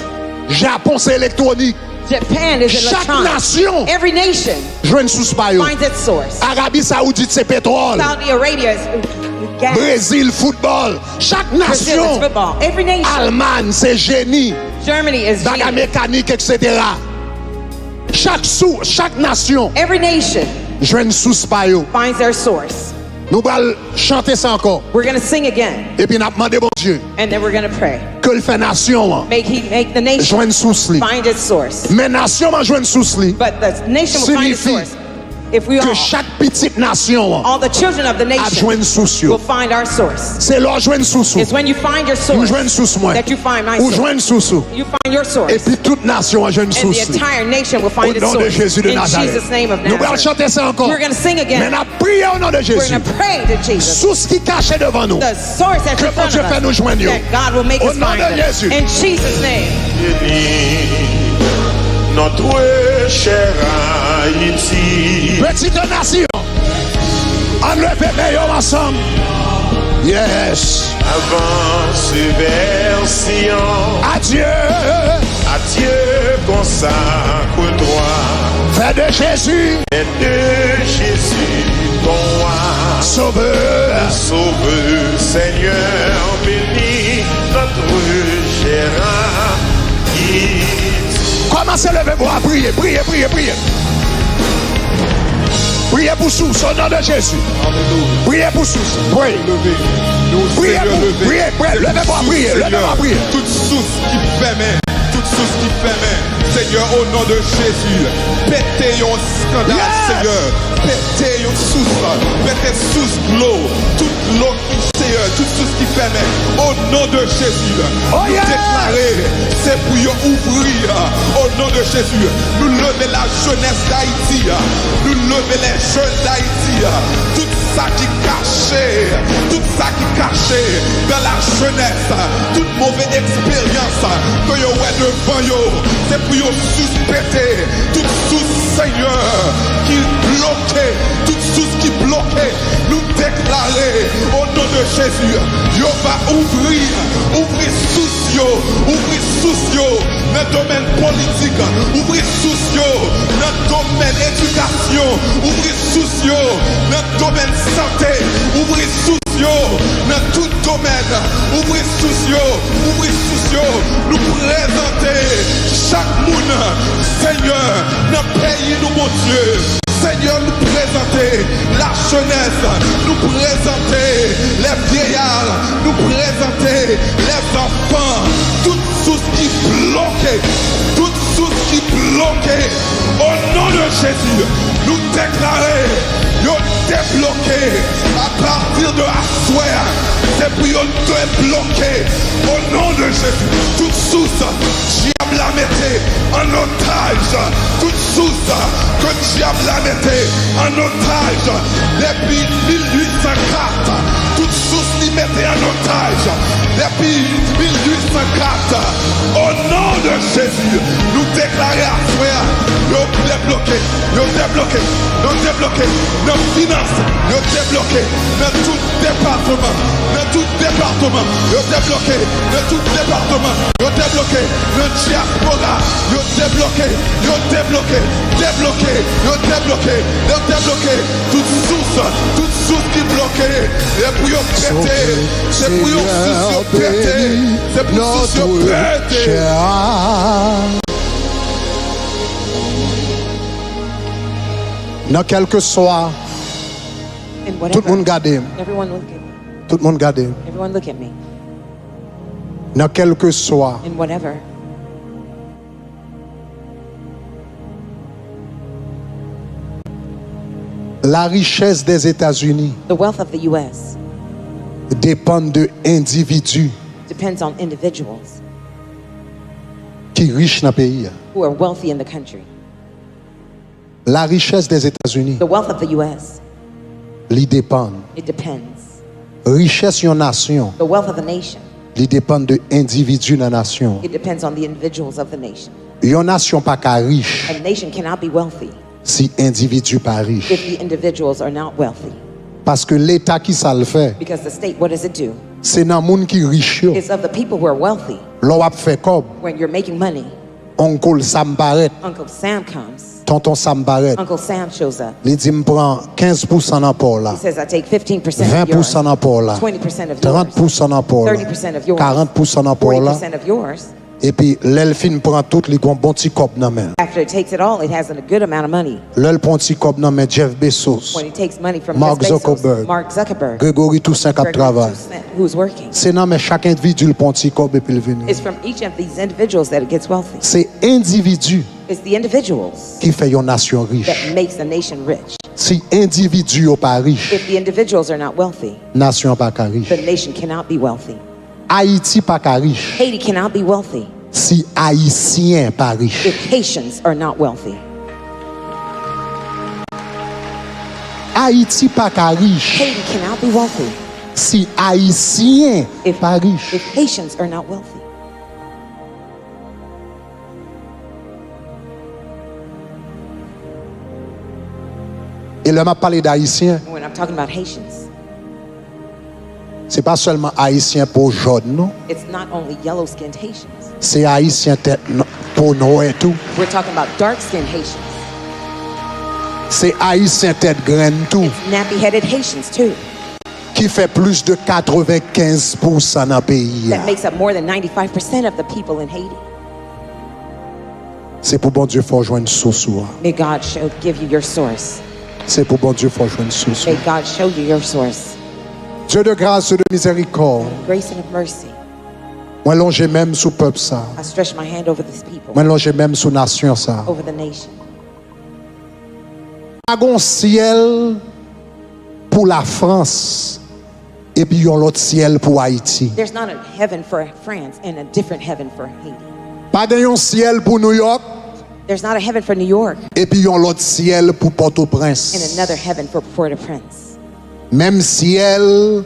Japon c'est électronique. Japan is Chaque electronic. nation Every nation joue sous pal. finds its source. Arabie Saoudite c'est pétrole. Saudi Arabia is gas. Brésil football. Chaque Brazil is nation. football. Every nation. Allemagne c'est génie. Germany is Baga genius. mécanique etc. Chaque nation Every nation joue sous pal. finds their source. Nous allons chanter ça encore. We're going to sing again, Et puis nous demandons bon Dieu and then we're going to pray. que le fait nation Make the nation joue sous lui. find its source. Mais nation va joindre sous lui. But the nation will find its Signifie source. If we Que all chaque petite nation the children of the a nation joindre sous will lui. find our source. C'est là joindre sous lui. It's when you find your Ou source joindre sous moi. that you find my Ou source. joindre sous lui. You find your source. Et puis toute nation a joindre And sous the lui. entire nation will Au find its nom de source. Jésus de In Nazareth. Jesus' name of Nous allons Nazareth. chanter ça encore. We're going to sing Mais again. nous prions au nom de We're Jésus. going to pray to Jesus. Sous ce qui cache devant nous. The source that's Que in bon front Dieu of fait nous us. joindre. That God will make Au us nom find de them. Jésus. In Jesus' name. Notre cher Haïti. Petite nation. Enlevez meilleur ensemble. Yes. Avance vers Sion. Adieu. Adieu, consacre-toi. Fais de Jésus. Et de Jésus, ton roi. Sauveur. Sauve, Seigneur, bénis notre cher Haïti. Commencez à lever vous à prier. Priez. Priez pour sous au nom de Jésus. Priez pour sous. Priez. Priez pour. Priez. Levez-vous à prier. Levez-vous à prier. Toute source qui permet, toute source qui permet, Seigneur, au nom de Jésus, pétez un scandale, Yes. Seigneur, pétez une source, pétez source de l'eau, toute l'eau qui, Seigneur, toute source qui permet, au nom de Jésus, Oh, nous yeah. déclarer, c'est pour y ouvrir, au nom de Jésus, nous lever la jeunesse d'Haïti, nous lever les jeunes d'Haïti, tout ça qui caché, tout ça qui caché dans la jeunesse, toute mauvaise expérience que yo ouais devant yo, c'est pour yo suspecter, toute source Seigneur qui bloquait, toute source qui bloquait, nous déclarer au nom de Jésus, yo va ouvrir sous yo, ouvrir sous yo dans le domaine politique, ouvrir sous yo dans le domaine éducation, ouvrir sous yo dans le domaine santé, ouvrir sous yo dans tout domaine, ouvrir sous nous présenter chaque monde, Seigneur, dans le pays, nous, mon Dieu. Seigneur, nous présenter la jeunesse, nous présenter les vieillards, nous présenter les enfants, toutes sources qui bloquent, au nom de Jésus, nous déclarer, nous débloquer à partir de la soirée, c'est pour nous débloquer au nom de Jésus, toute source, diable la mettait en otage, toute source que diable la mettait en otage depuis 1804, toute source l'y mettait en otage depuis 1804, au nom de Jésus, nous déclarer à frère, nous débloquer, nos finances, nous débloquer dans tout département, nous débloquer dans tout département, nous débloquer dans diaspora, nous débloquer, toute source qui bloquait, et pour y péter, c'est pour y péter, c'est pour y péter. Dans quel que soit, tout le monde garde. Tout le monde garde. Everyone look at me. Dans quel que soit, In whatever. la richesse des États-Unis The wealth of the U.S. dépend de individus depends on individuals qui sont riches dans le pays. who are wealthy in the country. La richesse des États-Unis, The wealth of the U.S. lui dépend. It depends. Richesse d'une nation, The wealth of a nation. lui dépend de individus dans la nation. It depends on the individuals of the nation. Une nation pas qu'à riche A nation cannot be wealthy si individu pas riche. if the individuals are not wealthy. Parce que l'État qui ça le fait, Because the state, what does it do? c'est dans monde qui riche yo. It's of the people who are wealthy. L'on a fait comme When you're making money, oncle Sam Barrett, Uncle Sam comes. tonton Sam Barrett, Uncle Sam shows up. il dit me prend 15% dans port là, He says, I take 15% of yours, 20% dans port là, 20% of yours, 30% dans port là, 30% of yours, 40% dans port là, 40% of yours. et puis l'elfine prend tout les bon petit cop dans main. After it takes it all, it has a good amount of money. L'el prend petit cop dans main Jeff Bezos, When he takes money from Mark Jeff Bezos, Zuckerberg, Mark Zuckerberg, Grégory Toussaint qui Gregory travaille. Toussaint, who's working. C'est dans mais chaque individu le prend petit cop et puis il vient. It's from each of these individuals that it gets wealthy. C'est individu It's the individuals qui fait une nation riche. that makes the nation rich. Si individu n'est pas riche, If the individuals are not wealthy, nation pas qu'à riche. the nation cannot be wealthy. Haïti pas qu'à riche. Haiti cannot be wealthy Si haïtien pas riche. if Haitians are not wealthy. Haïti pas qu'à riche. Haiti cannot be wealthy Si haïtien if, pas riche. if Haitians are not wealthy. Et là m'a parlé d'haïtien, And when I'm talking about Haitians, c'est pas seulement haïtien pour jaune non, it's not only yellow-skinned Haitians. c'est haïtien tête pour noir et tout. We're talking about dark-skinned Haitians. C'est haïtien tête graine tout Nappy-headed Haitians too. qui fait plus de 95% dans le pays. That makes up more than 95% of the people in Haiti. C'est pour bon Dieu faut joindre source. May God give you your source. C'est pour bon Dieu faut joindre source. May God show you your source. Dieu de grâce et de miséricorde. Grace and of mercy. Moi longer même sous peuple ça. I stretch my hand over these people, Moi longer même sous nation ça. over the nation. Pas un ciel pour la France et puis un autre ciel pour Haïti. There's not a heaven for France and a different heaven for Haiti. Pas un ciel pour New York There's not a heaven for New York et puis un autre ciel pour and Port-au-Prince. another heaven for Port-au-Prince. Même ciel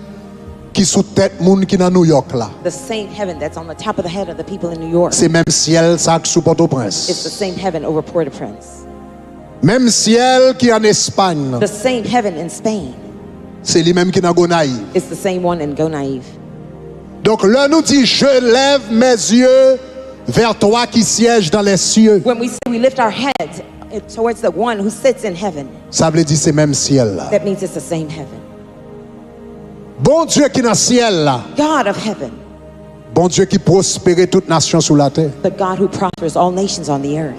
qui sous tête moun qui dans New York là. The same heaven that's on the top of the head of the people in New York. C'est même ciel ça qui sous It's the Port-au-Prince. same heaven over Port-au-Prince. Même ciel qui en Espagne, The same heaven in Spain. c'est lui même qui dans Gonaïve. It's the same one in Gonaïve. Donc là nous dit je lève mes yeux vers toi qui siège dans les cieux. When we say we lift our heads towards the one who sits in heaven, Ça veut dire c'est même ciel là. that means it's the same heaven. Bon Dieu qui est dans le ciel là. God of heaven. Bon Dieu qui prospère toute nation sur la terre. The God who prospers all nations on the earth.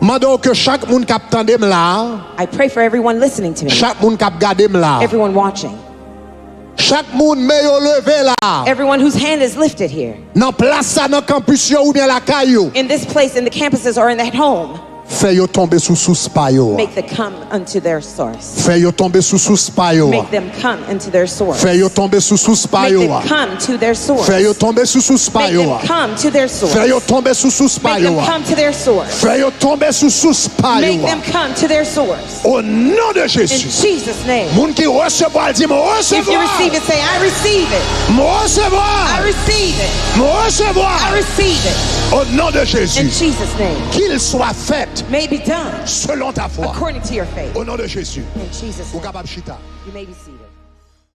Mando que chaque monde qui attendait là. I pray for everyone listening to me. Chaque monde qui regardé là. Everyone watching. Chaque monde met levé là. Everyone whose hand is lifted here. Dans place dans campus ou bien la caillou. In this place, in the campuses or in that home. Fais yo tomber sous payo. Make them come unto their source. Fais yo tomber sous payo. Make them come into their source. Fais yo tomber sous payo. Make them come to their source. Fais yo tomber sous payo. Make them come to their source. Fais yo tomber sous payo. Make them come to their source. Fais yo tomber sous payo. Make them come to their source. Au nom de In Jésus. Jesus' name. Moun qui recevoir dit moi recevoir. If you receive it, say I receive it. Moi recevoir. I receive it. Moi recevoir. I receive it. Au nom de Jésus. In Jesus' name. Qu'il soit fait. May be done. Selon ta foi. According to your faith. Au nom de Jésus. In Jesus' name. Ou capable chita. You may be seated.